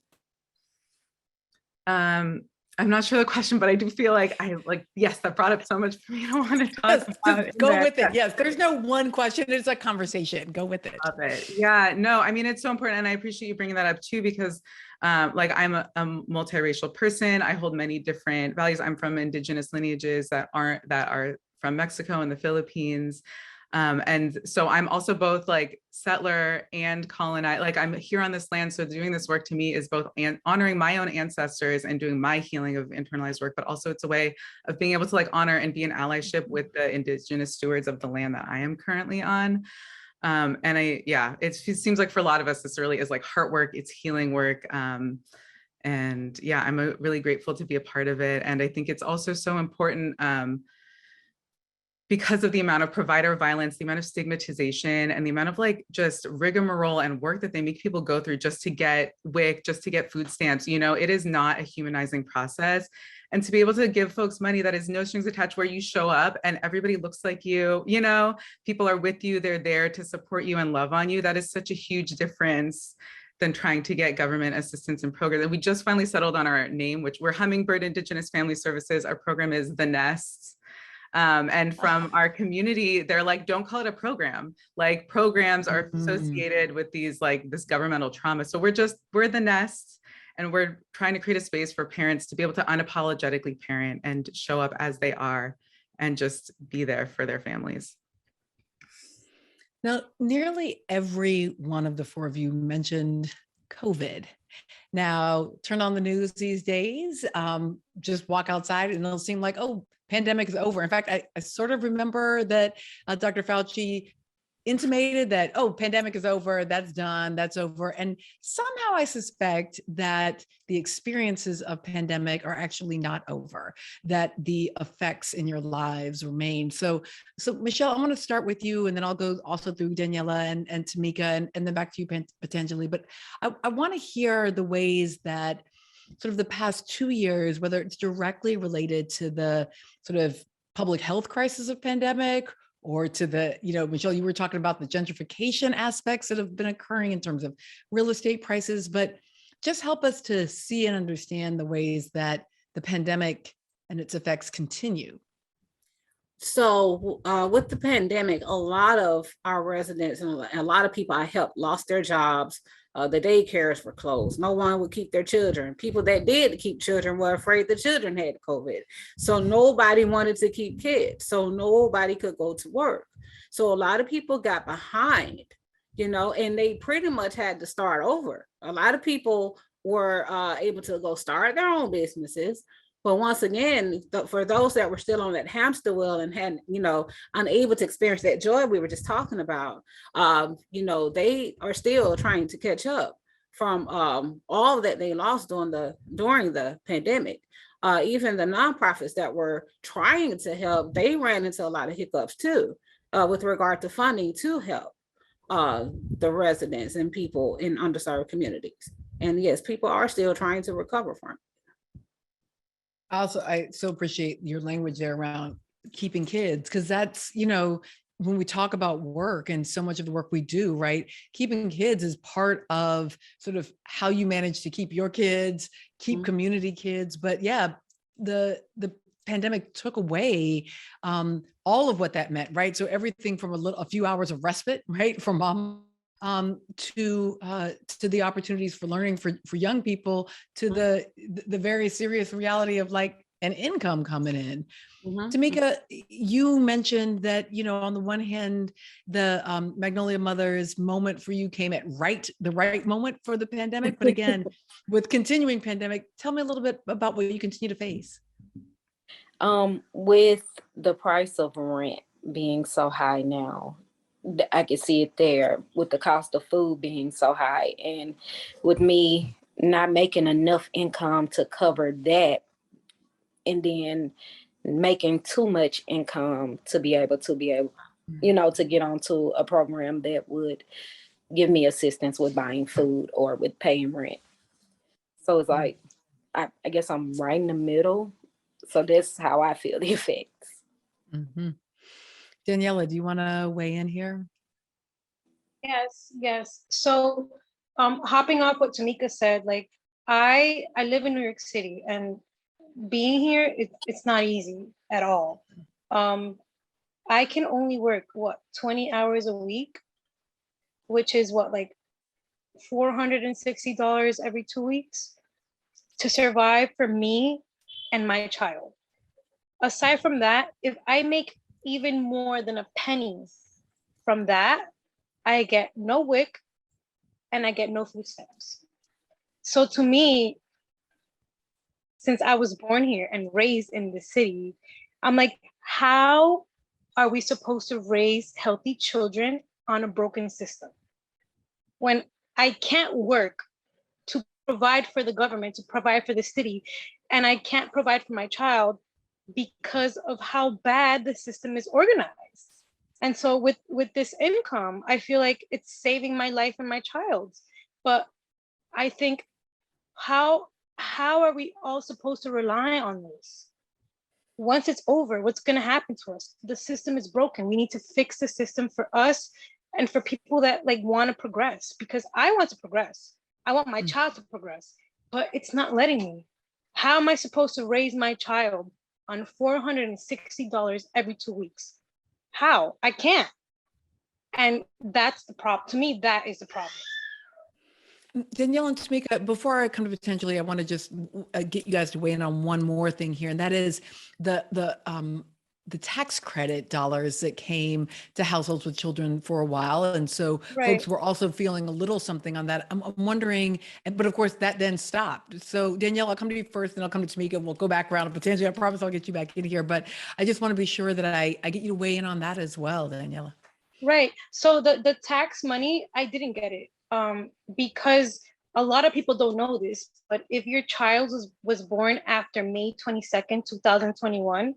I'm not sure the question, but I do feel like yes, that brought up so much for me. I want to talk about. Go with it. Yes, there's no one question. It's a conversation. Go with it. Love it. Yeah, no, I mean, it's so important. And I appreciate you bringing that up too, because like I'm a multiracial person. I hold many different values. I'm from Indigenous lineages that are from Mexico and the Philippines. And so I'm also both like settler and colonized, like I'm here on this land. So doing this work to me is both honoring my own ancestors and doing my healing of internalized work, but also it's a way of being able to like honor and be in allyship with the Indigenous stewards of the land that I am currently on. And it seems like for a lot of us, this really is like heart work, it's healing work. And yeah, I'm really grateful to be a part of it. And I think it's also so important because of the amount of provider violence, the amount of stigmatization, and the amount of like just rigmarole and work that they make people go through just to get WIC, just to get food stamps, it is not a humanizing process. And to be able to give folks money that is no strings attached, where you show up and everybody looks like you, people are with you, they're there to support you and love on you. That is such a huge difference than trying to get government assistance and programs. And we just finally settled on our name, which we're Hummingbird Indigenous Family Services. Our program is The Nests. And from our community, they're like, don't call it a program. Like programs are associated with these like this governmental trauma. So we're the nest, and we're trying to create a space for parents to be able to unapologetically parent and show up as they are and just be there for their families. Now, nearly every one of the four of you mentioned COVID. Now, turn on the news these days, just walk outside and it'll seem like, oh, pandemic is over. In fact, I sort of remember that Dr. Fauci intimated that, oh, pandemic is over, that's done, that's over. And somehow I suspect that the experiences of pandemic are actually not over, that the effects in your lives remain. So Michelle, I'm going to start with you, and then I'll go also through Daniela and Tamika, and then back to you potentially. But I want to hear the ways that sort of the past 2 years, whether it's directly related to the sort of public health crisis of pandemic, or to the, Michelle, you were talking about the gentrification aspects that have been occurring in terms of real estate prices, but just help us to see and understand the ways that the pandemic and its effects continue. So with the pandemic, a lot of our residents and a lot of people I helped lost their jobs. The daycares were closed. No one would keep their children. People that did keep children were afraid the children had COVID. So nobody wanted to keep kids. So nobody could go to work. So a lot of people got behind, and they pretty much had to start over. A lot of people were able to go start their own businesses. But once again, for those that were still on that hamster wheel and had, unable to experience that joy we were just talking about, they are still trying to catch up from all that they lost during the pandemic. Even the nonprofits that were trying to help, they ran into a lot of hiccups too, with regard to funding to help the residents and people in underserved communities. And yes, people are still trying to recover from it. Also, I so appreciate your language there around keeping kids, because that's, when we talk about work and so much of the work we do, right? Keeping kids is part of sort of how you manage to keep your kids, keep community kids. But yeah, the pandemic took away all of what that meant, right? So everything from a few hours of respite, right, for mom, to the opportunities for learning for young people, to the very serious reality of like an income coming in. Tamika, you mentioned that, on the one hand, the Magnolia Mothers moment for you came at the right moment for the pandemic. But again, with continuing pandemic, tell me a little bit about what you continue to face. With the price of rent being so high now, I can see it there, with the cost of food being so high, and with me not making enough income to cover that, and then making too much income to be able, to get onto a program that would give me assistance with buying food or with paying rent. So it's like, I guess I'm right in the middle. So that's how I feel the effects. Daniela, do you want to weigh in here? Yes. So hopping off what Tamika said, like I live in New York City, and being here, it's not easy at all. I can only work 20 hours a week, which is like $460 every 2 weeks to survive for me and my child. Aside from that, if I make even more than a penny from that, I get no WIC and I get no food stamps. So to me, since I was born here and raised in the city, I'm like, how are we supposed to raise healthy children on a broken system when I can't work to provide for the government, to provide for the city, and I can't provide for my child because of how bad the system is organized? And so with this income, I feel like it's saving my life and my child's. But I think, how are we all supposed to rely on this? Once it's over, what's going to happen to us? The system is broken. We need to fix the system for us and for people that like want to progress, because I want to progress. I want my child to progress, but it's not letting me. How am I supposed to raise my child on $460 every 2 weeks. How? I can't. And that's the problem. To me, that is the problem. Danielle and Tamika, before I come to potentially, I want to just get you guys to weigh in on one more thing here, and that is the tax credit dollars that came to households with children for a while. And so folks were also feeling a little something on that. I'm wondering, but of course that then stopped. So Danielle, I'll come to you first, and I'll come to Tamika. We'll go back around, and potentially I promise I'll get you back in here, but I just want to be sure that I get you to weigh in on that as well, Daniela. Right. So the tax money, I didn't get it because a lot of people don't know this, but if your child was born after May 22nd, 2021,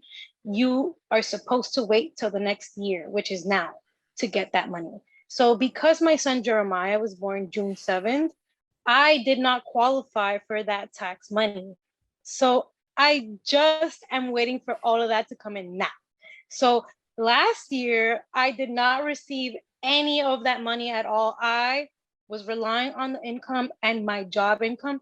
you are supposed to wait till the next year, which is now, to get that money. So because my son Jeremiah was born June 7th, I did not qualify for that tax money. So I just am waiting for all of that to come in now. So last year, I did not receive any of that money at all. I was relying on the income and my job income.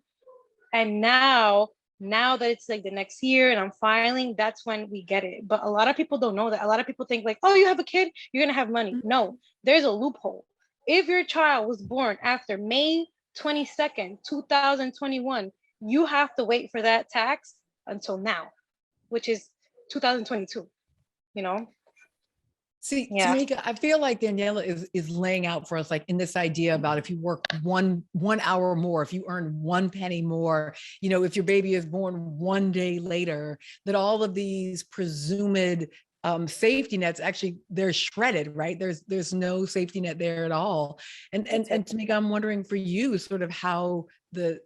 And now that it's like the next year and I'm filing, that's when we get it. But a lot of people don't know that. A lot of people think like, oh, you have a kid, you're gonna have money. No, there's a loophole. If your child was born after May 22nd, 2021, you have to wait for that tax until now, which is 2022, you know? See, Tamika, I feel like Daniela is laying out for us, like in this idea about if you work one hour more, if you earn 1 penny more, you know, if your baby is born 1 day later, that all of these presumed safety nets, actually they're shredded, right? There's no safety net there at all. And Tamika, I'm wondering for you sort of how the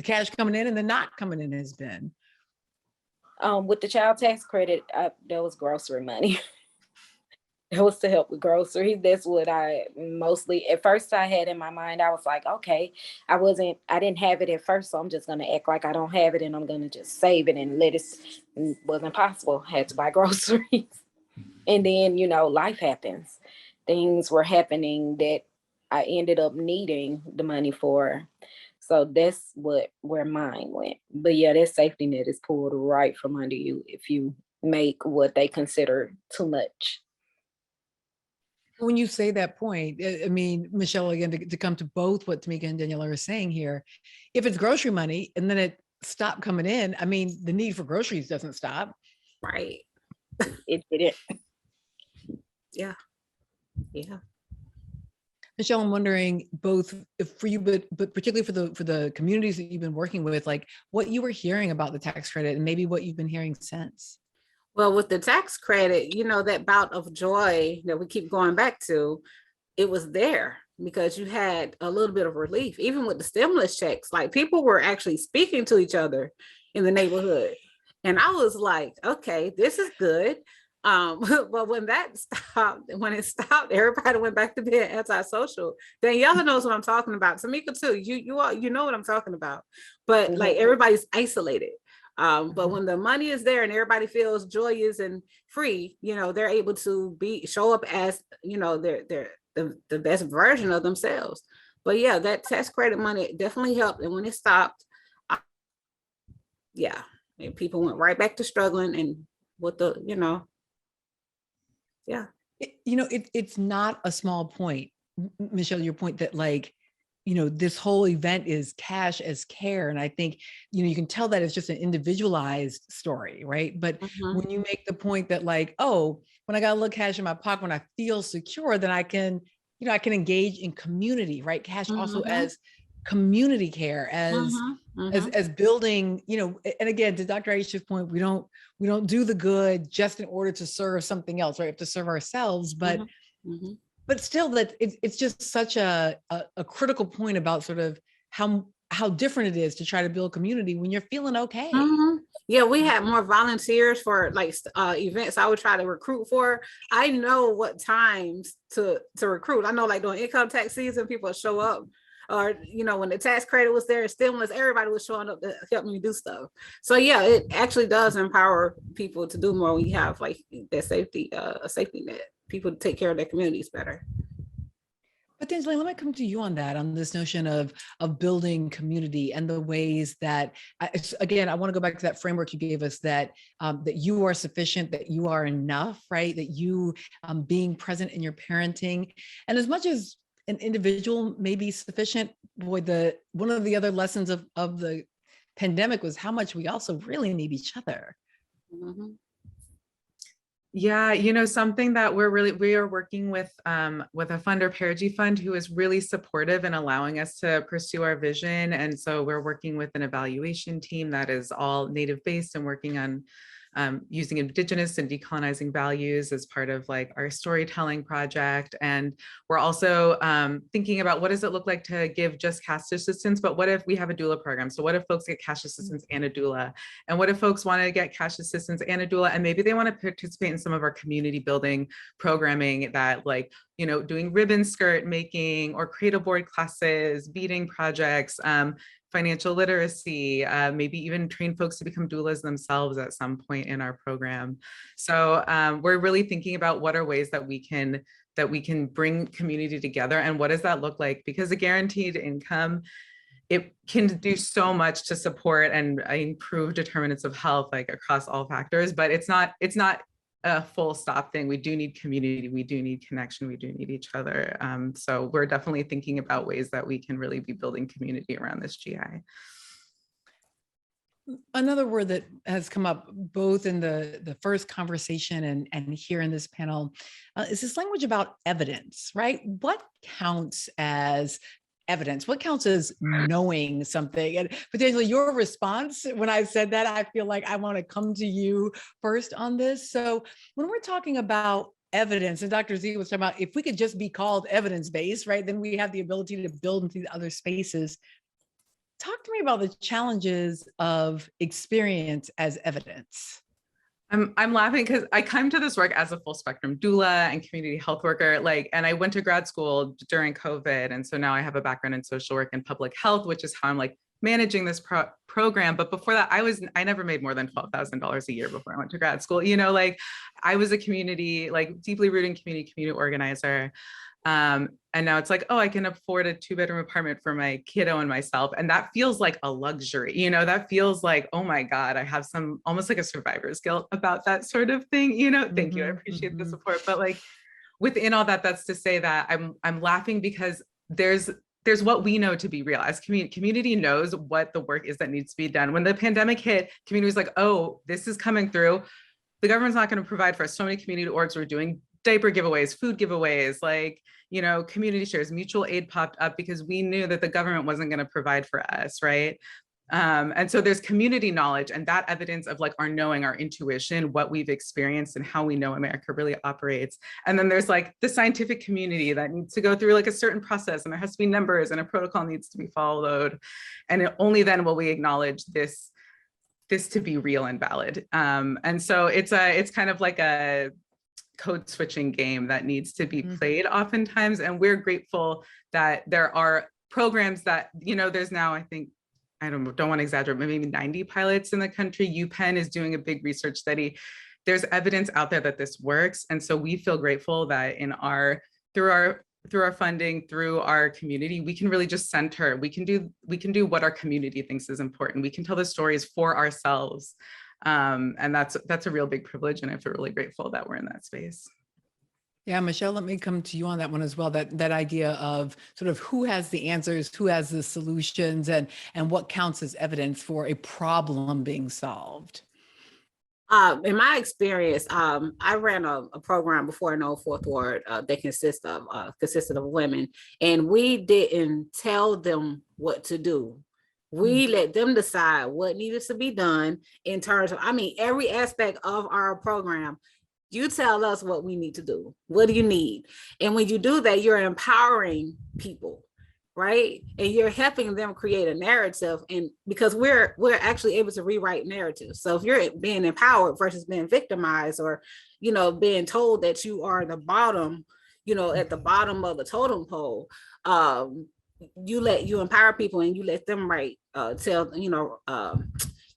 cash coming in and the not coming in has been. With the child tax credit, there was grocery money. It was to help with groceries. That's what I mostly, at first I had in my mind, I was like, okay, I didn't have it at first, so I'm just going to act like I don't have it and I'm going to just save it and let it. Wasn't possible. Had to buy groceries. And then, life happens. Things were happening that I ended up needing the money for. So that's where mine went. But yeah, that safety net is pulled right from under you if you make what they consider too much. When you say that point, I mean, Michelle, again, to come to both what Tamika and Daniela are saying here, if it's grocery money and then it stopped coming in, I mean, the need for groceries doesn't stop. Right. It didn't. Yeah. Yeah. Michelle, I'm wondering both for you, but particularly for the communities that you've been working with, like what you were hearing about the tax credit and maybe what you've been hearing since. Well, with the tax credit, that bout of joy that we keep going back to, it was there because you had a little bit of relief. Even with the stimulus checks, like people were actually speaking to each other in the neighborhood. And I was like, okay, this is good. But when it stopped, everybody went back to being antisocial. Daniela knows what I'm talking about. Tamika too, you know what I'm talking about. But like everybody's isolated. But when the money is there and everybody feels joyous and free, they're able to show up as, they're the best version of themselves. But yeah, that tax credit money definitely helped. And when it stopped, and people went right back to struggling and with the, yeah. It's not a small point, Michelle, your point that like, this whole event is cash as care. And I think, you can tell that it's just an individualized story, right? But when you make the point that like, oh, when I got a little cash in my pocket, when I feel secure, then I can engage in community, right? Cash also as community care, as building, and again, to Dr. Aisha's point, we don't do the good just in order to serve something else, right? We have to serve ourselves, but still that it's just such a critical point about sort of how different it is to try to build community when you're feeling okay. Yeah, we had more volunteers for like events I would try to recruit for. I know what times to recruit. I know like during income tax season, people show up. Or, when the tax credit was there, stimulus, everybody was showing up to help me do stuff. So yeah, it actually does empower people to do more when you have like that safety net. People take care of their communities better. Potentially, let me come to you on that, on this notion of building community and the ways that, again, I want to go back to that framework you gave us, that that you are sufficient, that you are enough, right? That you being present in your parenting, and as much as an individual may be sufficient, boy, one of the other lessons of the pandemic was how much we also really need each other. Mm-hmm. Yeah, something that we are working with a funder, Perigi Fund, who is really supportive in allowing us to pursue our vision. And so we're working with an evaluation team that is all Native based and working on using Indigenous and decolonizing values as part of like our storytelling project. And we're also thinking about what does it look like to give just cash assistance, but what if we have a doula program? So what if folks get cash assistance and a doula? And what if folks want to get cash assistance and a doula, and maybe they want to participate in some of our community building programming that like, doing ribbon skirt making or cradle board classes, beading projects, financial literacy, maybe even train folks to become doulas themselves at some point in our program. So we're really thinking about what are ways that we can bring community together, and what does that look like? Because a guaranteed income, it can do so much to support and improve determinants of health, like across all factors, but it's not a full stop thing. We do need community, we do need connection, we do need each other. So we're definitely thinking about ways that we can really be building community around this GI. Another word that has come up both in the first conversation and here in this panel is this language about evidence, right? What counts as evidence? What counts as knowing something? And potentially your response when I said that, I feel like I want to come to you first on this. So when we're talking about evidence, and Dr. Z was talking about, if we could just be called evidence-based, right, then we have the ability to build into other spaces. Talk to me about the challenges of experience as evidence. I'm laughing because I come to this work as a full spectrum doula and community health worker, and I went to grad school during COVID. And so now I have a background in social work and public health, which is how I'm like managing this program. But before that, I never made more than $12,000 a year before I went to grad school. I was a community, like deeply rooted community organizer. And now it's like, oh, I can afford a 2-bedroom apartment for my kiddo and myself. And that feels like a luxury, that feels like, oh my God, I have some almost like a survivor's guilt about that sort of thing. Thank you. I appreciate the support. But like within all that, that's to say that I'm laughing because there's what we know to be real. As community knows what the work is that needs to be done. When the pandemic hit, community was like, oh, this is coming through. The government's not going to provide for us. So many community orgs were doing diaper giveaways, food giveaways, community shares, mutual aid popped up because we knew that the government wasn't going to provide for us, right? And so there's community knowledge and that evidence of like our knowing, our intuition, what we've experienced and how we know America really operates. And then there's like the scientific community that needs to go through like a certain process, and there has to be numbers and a protocol needs to be followed. And only then will we acknowledge this to be real and valid. And so it's kind of like a code switching game that needs to be played oftentimes. And we're grateful that there are programs that, there's now, I think, I don't want to exaggerate, but maybe 90 pilots in the country. UPenn is doing a big research study. There's evidence out there that this works. And so we feel grateful that through our funding, through our community, we can really just center, we can do what our community thinks is important. We can tell the stories for ourselves. And that's a real big privilege. And I feel really grateful that we're in that space. Yeah, Michelle, let me come to you on that one as well. That idea of sort of who has the answers, who has the solutions, and what counts as evidence for a problem being solved. In my experience, I ran a program before in Old Fourth Ward that consisted of women, and we didn't tell them what to do. We let them decide what needed to be done in terms of, every aspect of our program. You tell us what we need to do. What do you need? And when you do that, you're empowering people, right? And you're helping them create a narrative. And because we're actually able to rewrite narratives. So if you're being empowered versus being victimized or, being told that you are the bottom, at the bottom of the totem pole, you empower people and you let them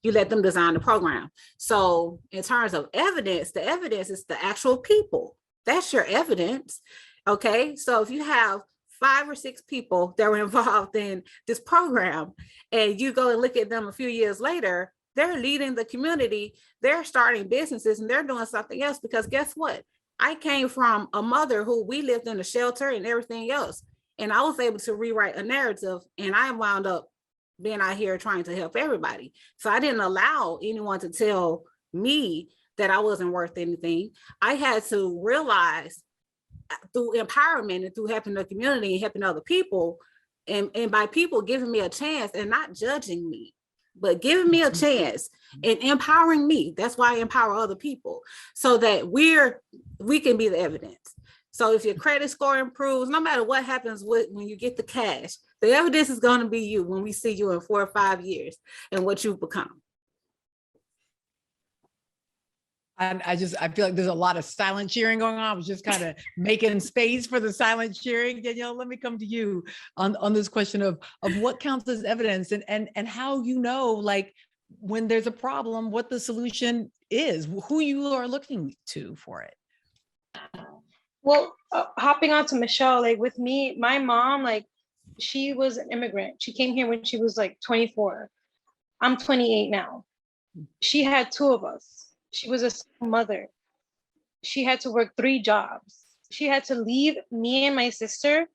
you let them design the program. So in terms of evidence, the evidence is the actual people. That's your evidence. Okay. So if you have 5 or 6 people that were involved in this program. And you go and look at them a few years later, they're leading the community, they're starting businesses, and they're doing something else. Because guess what? I came from a mother who we lived in a shelter and everything else. And I was able to rewrite a narrative, and I wound up being out here trying to help everybody. So I didn't allow anyone to tell me that I wasn't worth anything. I had to realize through empowerment and through helping the community and helping other people, and by people giving me a chance and not judging me, but giving me a chance and empowering me. That's why I empower other people, so that we can be the evidence. So if your credit score improves, no matter what happens when you get the cash, the evidence is going to be you when we see you in 4 or 5 years and what you've become. And I feel like there's a lot of silent cheering going on. I was just kind of making space for the silent cheering. Danielle, let me come to you on this question of what counts as evidence, and how you know, like, when there's a problem, what the solution is, who you are looking to for it. Well, hopping on to Michelle, like with me, my mom, like, she was an immigrant. She came here when she was like 24. I'm 28 now. She had 2 of us. She was a single mother. She had to work 3 jobs. She had to leave me and my sister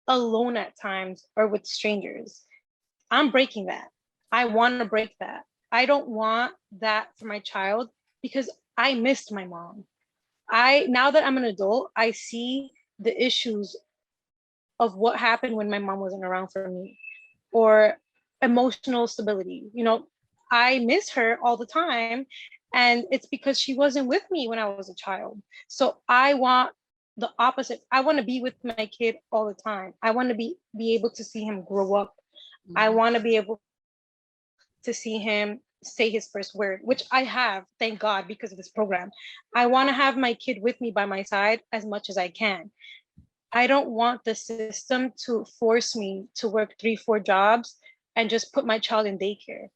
alone at times or with strangers. I'm breaking that. I want to break that. I don't want that for my child, because I missed my mom. Now that I'm an adult, I see the issues of what happened when my mom wasn't around for me, or emotional stability. You know, I miss her all the time, and it's because she wasn't with me when I was a child. So I want the opposite. I want to be with my kid all the time. I want to be able to see him grow up. I want to be able to see him say his first word, which I have, thank God, because of this program. I want to have my kid with me by my side as much as I can. I don't want the system to force me to work 3, 4 jobs and just put my child in daycare.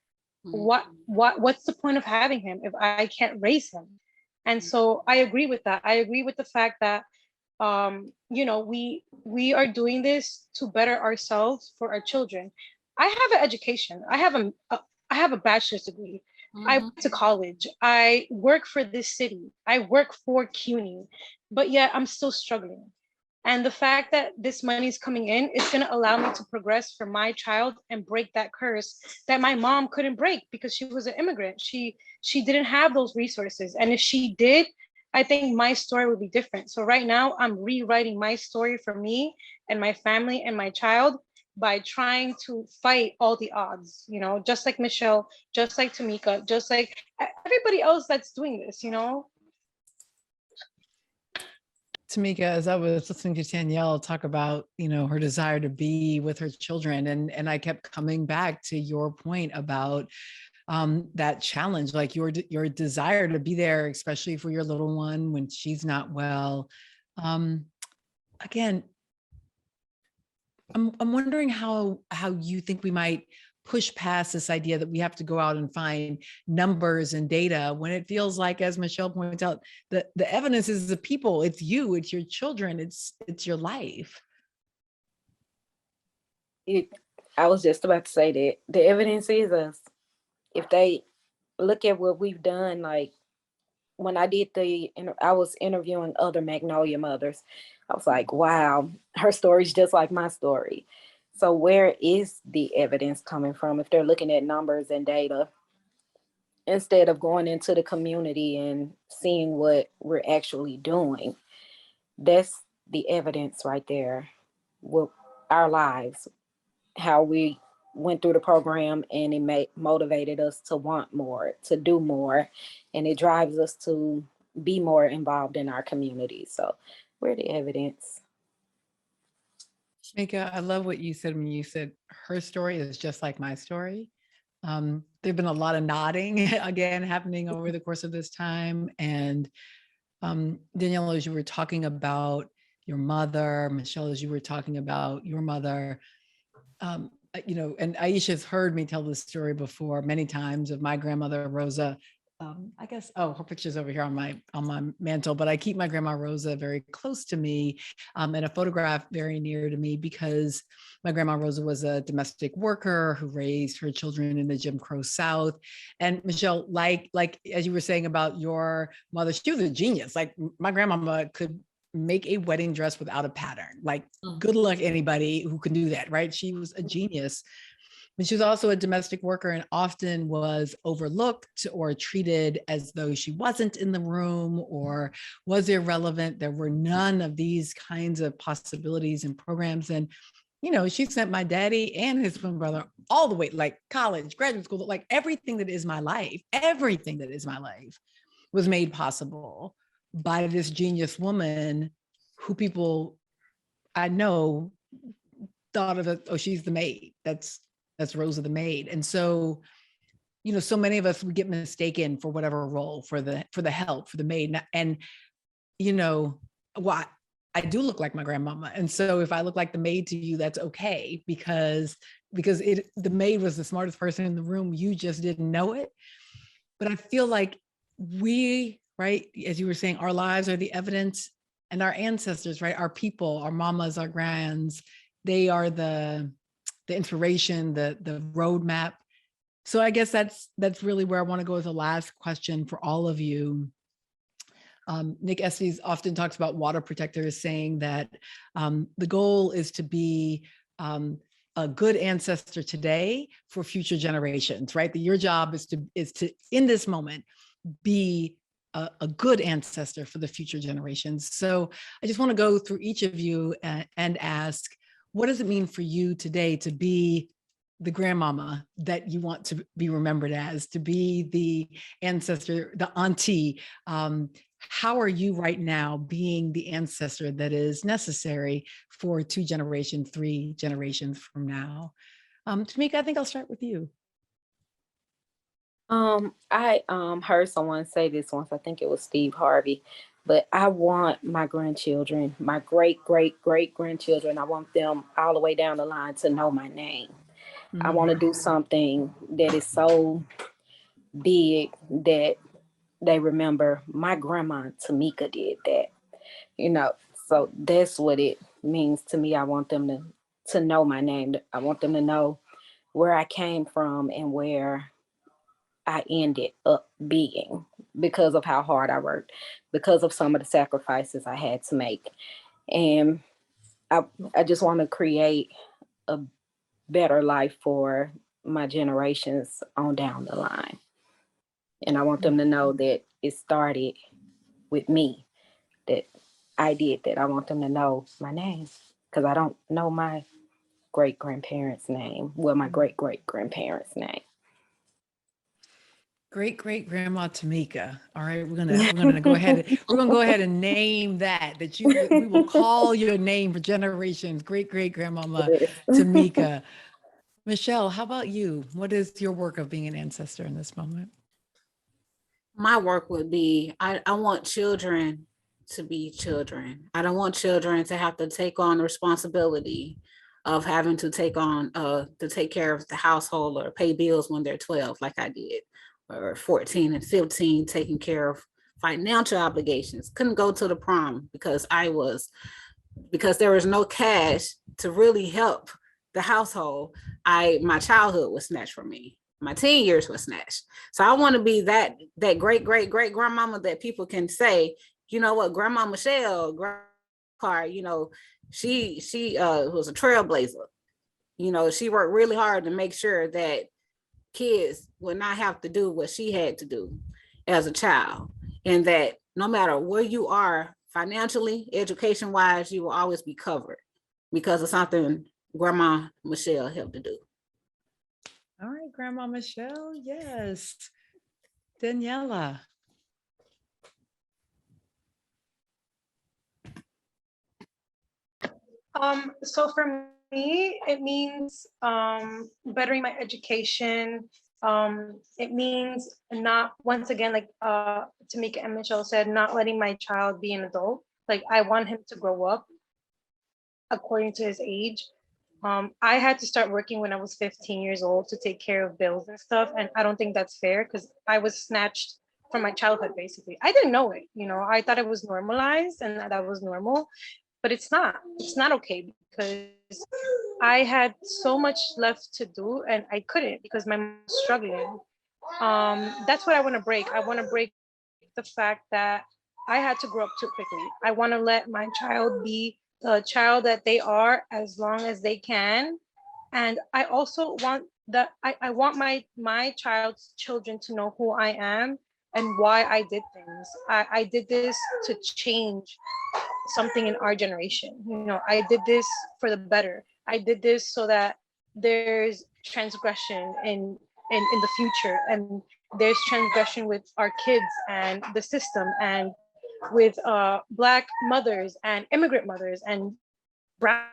What's the point of having him if I can't raise him? And so I agree with that. I agree with the fact that you know, we are doing this to better ourselves for our children. I have an education. I have a bachelor's degree. I went to college. I work for this city. I work for CUNY, but yet I'm still struggling. And the fact that this money is coming in is going to allow me to progress for my child and break that curse that my mom couldn't break because she was an immigrant. She didn't have those resources. And if she did, I think my story would be different. So right now I'm rewriting my story for me and my family and my child by trying to fight all the odds, you know, just like Michelle, just like Tamika, just like everybody else that's doing this, you know. Tamika, as I was listening to Danielle talk about, you know, her desire to be with her children, and I kept coming back to your point about that challenge, like your desire to be there, especially for your little one when she's not well. Again, I'm wondering how you think we might push past this idea that we have to go out and find numbers and data, when it feels like, as Michelle points out, the evidence is the people, it's you, it's your children, it's your life. I was just about to say that the evidence is us. If they look at what we've done, like when I was interviewing other Magnolia mothers, I was like, wow, her story's just like my story. So where is the evidence coming from if they're looking at numbers and data instead of going into the community and seeing what we're actually doing? That's the evidence right there with our lives, how we went through the program, and it motivated us to want more, to do more, and it drives us to be more involved in our community. So we're the evidence. Mika, I love what you said when you said her story is just like my story. There've been a lot of nodding again happening over the course of this time. And Danielle, as you were talking about your mother, Michelle, as you were talking about your mother, you know, and Aisha's heard me tell this story before many times of my grandmother, Rosa, I guess, oh, her picture's over here on my mantle, but I keep my grandma Rosa very close to me, and a photograph very near to me because my grandma Rosa was a domestic worker who raised her children in the Jim Crow South. And Michelle, like as you were saying about your mother, she was a genius. Like my grandmama could make a wedding dress without a pattern. Like good luck anybody who can do that, right? She was a genius. And she was also a domestic worker and often was overlooked or treated as though she wasn't in the room or was irrelevant. There were none of these kinds of possibilities and programs. And, you know, she sent my daddy and his twin brother all the way, like college, graduate school, like everything that is my life was made possible by this genius woman who people I know thought of it, oh, she's the maid. That's Rosa the maid. And so, you know, so many of us would get mistaken for whatever role, for the help, for the maid. And, you know, well, I do look like my grandmama. And so if I look like the maid to you, that's okay, because the maid was the smartest person in the room. You just didn't know it. But I feel like we, right, as you were saying, our lives are the evidence, and our ancestors, right, our people, our mamas, our grands, they are the inspiration, the roadmap. So I guess that's really where I want to go as a last question for all of you. Nick Estes often talks about water protectors, saying that the goal is to be a good ancestor today for future generations, right? That your job is to in this moment be a good ancestor for the future generations. So I just want to go through each of you and ask, what does it mean for you today to be the grandmama that you want to be remembered as, to be the ancestor, the auntie? How are you right now being the ancestor that is necessary for 2 generations, 3 generations from now? Tamika, I think I'll start with you. I heard someone say this once, I think it was Steve Harvey, but I want my grandchildren, my great grandchildren, I want them all the way down the line to know my name. Mm-hmm. I want to do something that is so big that they remember my grandma Tamika did that, you know. So that's what it means to me. I want them to know my name. I want them to know where I came from and where I ended up being because of how hard I worked, because of some of the sacrifices I had to make. And I just want to create a better life for my generations on down the line. And I want them to know that it started with me, that I did that. I want them to know my name, because I don't know my great-grandparents' name. Well, my great-great-grandparents' name. Great-great-grandma Tamika. All right, we're gonna go ahead. We're gonna go ahead and name that we will call your name for generations. Great-great-grandmama Tamika. Michelle, how about you? What is your work of being an ancestor in this moment? My work would be, I want children to be children. I don't want children to have to take on the responsibility of having to take care of the household or pay bills when they're 12, like I did, or 14 and 15, taking care of financial obligations. Couldn't go to the prom because there was no cash to really help the household. My childhood was snatched from me. My teen years was snatched. So I want to be that great grandmama that people can say, you know what, Grandma Michelle, you know, she was a trailblazer. You know, she worked really hard to make sure that kids would not have to do what she had to do as a child, and that no matter where you are financially, education wise, you will always be covered because of something Grandma Michelle helped to do. All right, Grandma Michelle, yes. Daniela. So for me, it means bettering my education. It means not, once again, like Tamika and Michelle said, not letting my child be an adult. Like, I want him to grow up according to his age. I had to start working when I was 15 years old to take care of bills and stuff. And I don't think that's fair because I was snatched from my childhood, basically. I didn't know it, I thought it was normalized and that was normal, but it's not. It's not okay, because I had so much left to do and I couldn't because my mom was struggling. That's what I want to break. I want to break the fact that I had to grow up too quickly. I want to let my child be the child that they are as long as they can. And I also want that I want my child's children to know who I am and why I did things. I did this to change something in our generation. I did this for the better. I did this so that there's transgression in the future, and there's transgression with our kids and the system, and with Black mothers and immigrant mothers and brown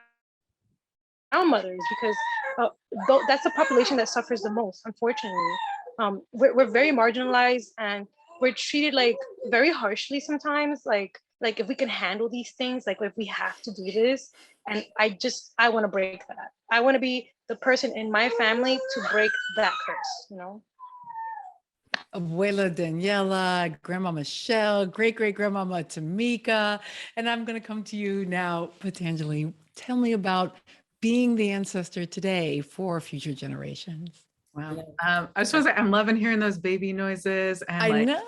mothers, because that's the population that suffers the most, unfortunately. We're very marginalized, and we're treated like very harshly sometimes, like if we can handle these things, like if we have to do this. And I want to break that. I want to be the person in my family to break that curse. Abuela Daniela, Grandma Michelle, great-great-grandmama Tamika. And I'm going to come to you now, Patanjali. Tell me about being the ancestor today for future generations. Wow. I was supposed to say, I'm loving hearing those baby noises, and I know.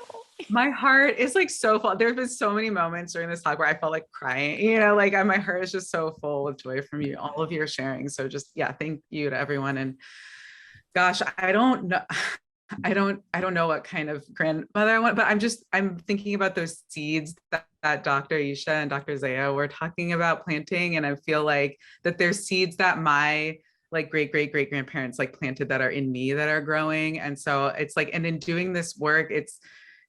my heart is like so full. There's been so many moments during this talk where I felt like crying, like my heart is just so full with joy from you, all of your sharing. So just, yeah, thank you to everyone. And gosh, I don't know. I don't know what kind of grandmother I want, but I'm thinking about those seeds that Dr. Aisha and Dr. Zaya were talking about planting. And I feel like that there's seeds that my great grandparents planted that are in me that are growing. And so it's and in doing this work,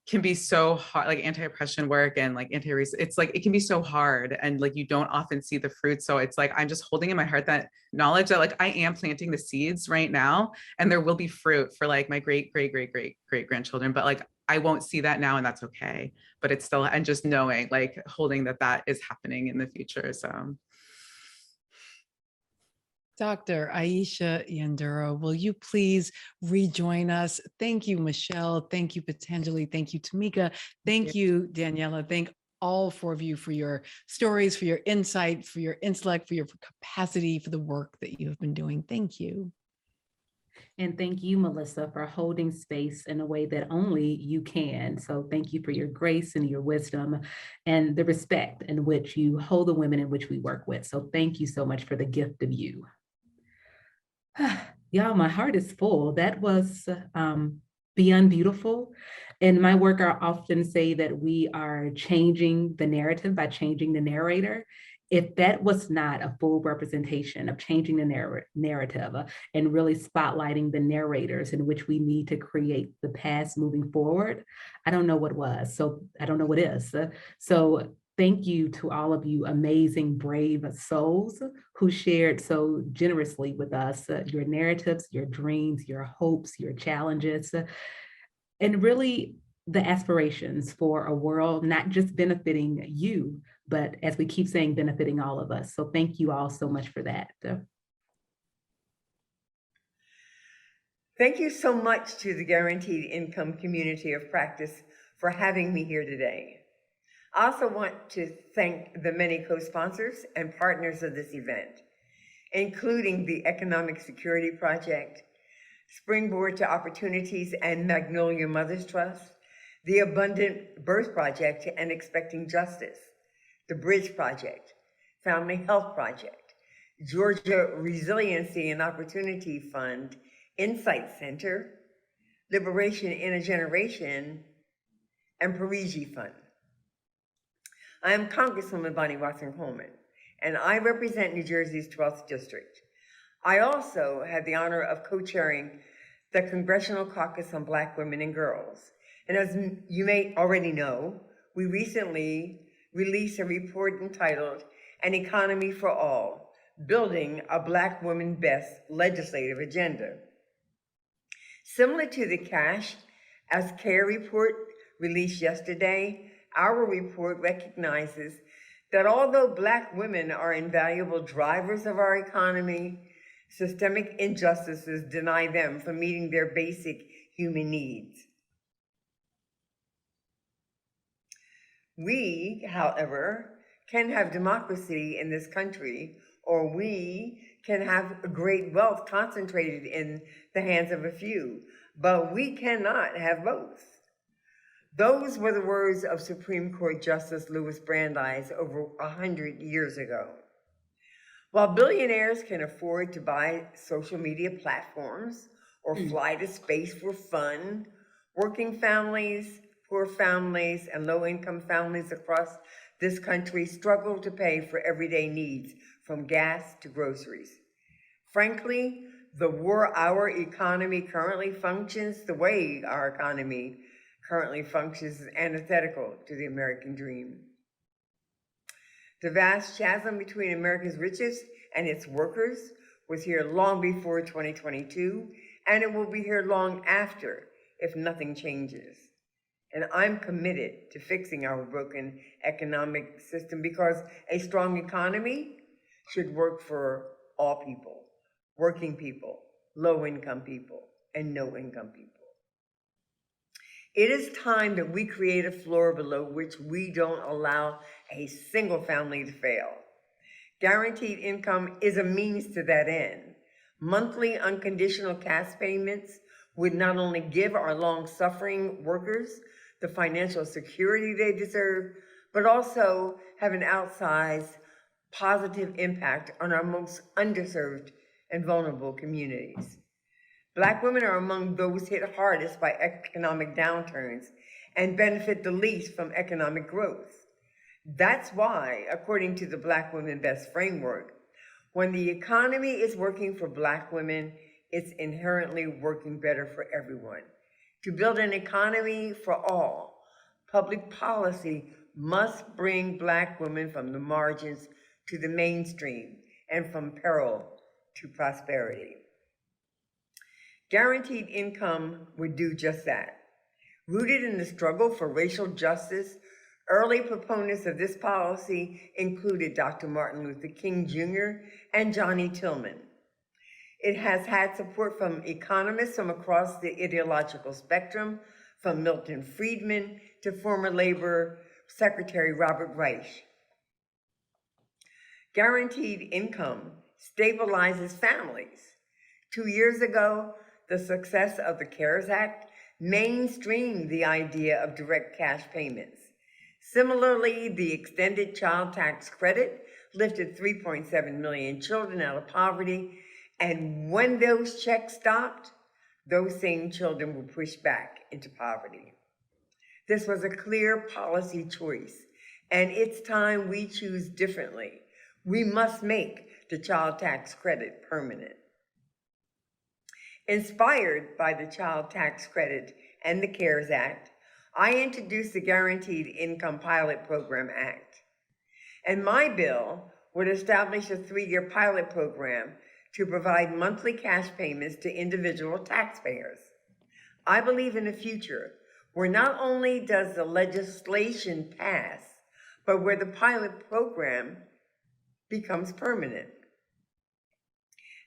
can be so hard, anti-oppression work and anti-racist. It's it can be so hard, and you don't often see the fruit. So it's I'm just holding in my heart that knowledge that I am planting the seeds right now, and there will be fruit for my great grandchildren. But I won't see that now, and that's okay. But it's still, and just knowing, holding that is happening in the future. So. Dr. Aisha Yandura, will you please rejoin us? Thank you, Michelle. Thank you, Patanjali. Thank you, Tamika. Thank you, Daniela. Thank all four of you for your stories, for your insight, for your intellect, for your capacity, for the work that you have been doing. Thank you. And thank you, Melissa, for holding space in a way that only you can. So thank you for your grace and your wisdom and the respect in which you hold the women in which we work with. So thank you so much for the gift of you. Y'all, my heart is full. That was beyond beautiful. In my work, I often say that we are changing the narrative by changing the narrator. If that was not a full representation of changing the narrative and really spotlighting the narrators in which we need to create the past moving forward, I don't know what was. So I don't know what is. So thank you to all of you amazing, brave souls who shared so generously with us your narratives, your dreams, your hopes, your challenges, and really the aspirations for a world not just benefiting you, but as we keep saying, benefiting all of us. So thank you all so much for that. Thank you so much to the Guaranteed Income community of practice for having me here today. I also want to thank the many co-sponsors and partners of this event, including the Economic Security Project, Springboard to Opportunities and Magnolia Mothers Trust, the Abundant Birth Project and Expecting Justice, the Bridge Project, Family Health Project, Georgia Resiliency and Opportunity Fund, Insight Center, Liberation in a Generation, and Parigi Fund. I am Congresswoman Bonnie Watson Coleman, and I represent New Jersey's 12th District. I also had the honor of co-chairing the Congressional Caucus on Black Women and Girls. And as you may already know, we recently released a report entitled An Economy for All, Building a Black Woman Best Legislative Agenda. Similar to the Cash as Care report released yesterday, our report recognizes that although Black women are invaluable drivers of our economy, systemic injustices deny them from meeting their basic human needs. We, however, can have democracy in this country, or we can have great wealth concentrated in the hands of a few, but we cannot have both. Those were the words of Supreme Court Justice Louis Brandeis over 100 years ago. While billionaires can afford to buy social media platforms or fly to space for fun, working families, poor families, and low-income families across this country struggle to pay for everyday needs, from gas to groceries. Frankly, the way our economy currently functions is antithetical to the American dream. The vast chasm between America's richest and its workers was here long before 2022, and it will be here long after if nothing changes. And I'm committed to fixing our broken economic system, because a strong economy should work for all people, working people, low-income people, and no-income people. It is time that we create a floor below which we don't allow a single family to fail. Guaranteed income is a means to that end. Monthly unconditional cash payments would not only give our long-suffering workers the financial security they deserve, but also have an outsized positive impact on our most underserved and vulnerable communities. Black women are among those hit hardest by economic downturns and benefit the least from economic growth. That's why, according to the Black Women Best Framework, when the economy is working for Black women, it's inherently working better for everyone. To build an economy for all, public policy must bring Black women from the margins to the mainstream and from peril to prosperity. Guaranteed income would do just that. Rooted in the struggle for racial justice, early proponents of this policy included Dr. Martin Luther King Jr. and Johnny Tillman. It has had support from economists from across the ideological spectrum, from Milton Friedman to former Labor Secretary Robert Reich. Guaranteed income stabilizes families. 2 years ago, the success of the CARES Act mainstreamed the idea of direct cash payments. Similarly, the extended child tax credit lifted 3.7 million children out of poverty, and when those checks stopped, those same children were pushed back into poverty. This was a clear policy choice, and it's time we choose differently. We must make the child tax credit permanent. Inspired by the Child Tax Credit and the CARES Act, I introduced the Guaranteed Income Pilot Program Act. And my bill would establish a 3-year pilot program to provide monthly cash payments to individual taxpayers. I believe in a future where not only does the legislation pass, but where the pilot program becomes permanent.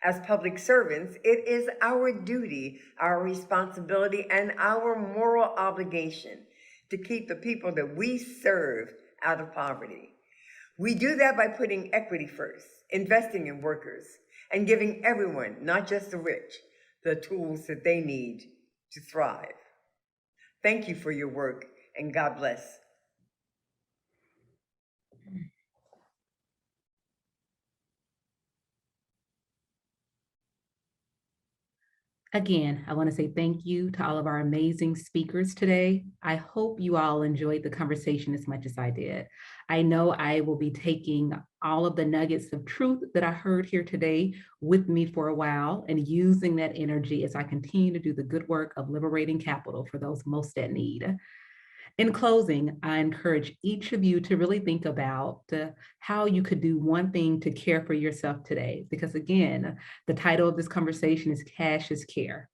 As public servants, it is our duty, our responsibility, and our moral obligation to keep the people that we serve out of poverty. We do that by putting equity first, investing in workers, and giving everyone, not just the rich, the tools that they need to thrive. Thank you for your work, and God bless. Again, I want to say thank you to all of our amazing speakers today. I hope you all enjoyed the conversation as much as I did. I know I will be taking all of the nuggets of truth that I heard here today with me for a while and using that energy as I continue to do the good work of liberating capital for those most at need. In closing, I encourage each of you to really think about how you could do one thing to care for yourself today. Because again, the title of this conversation is Cash is Care.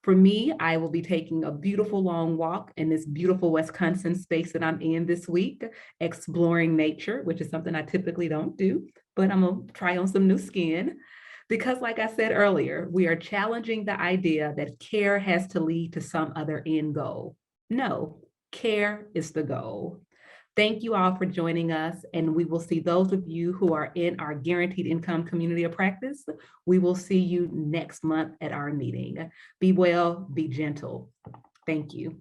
For me, I will be taking a beautiful long walk in this beautiful Wisconsin space that I'm in this week, exploring nature, which is something I typically don't do, but I'm gonna try on some new skin. Because like I said earlier, we are challenging the idea that care has to lead to some other end goal. No. Care is the goal. Thank you all for joining us, and we will see those of you who are in our guaranteed income community of practice. We will see you next month at our meeting. Be well, be gentle. Thank you.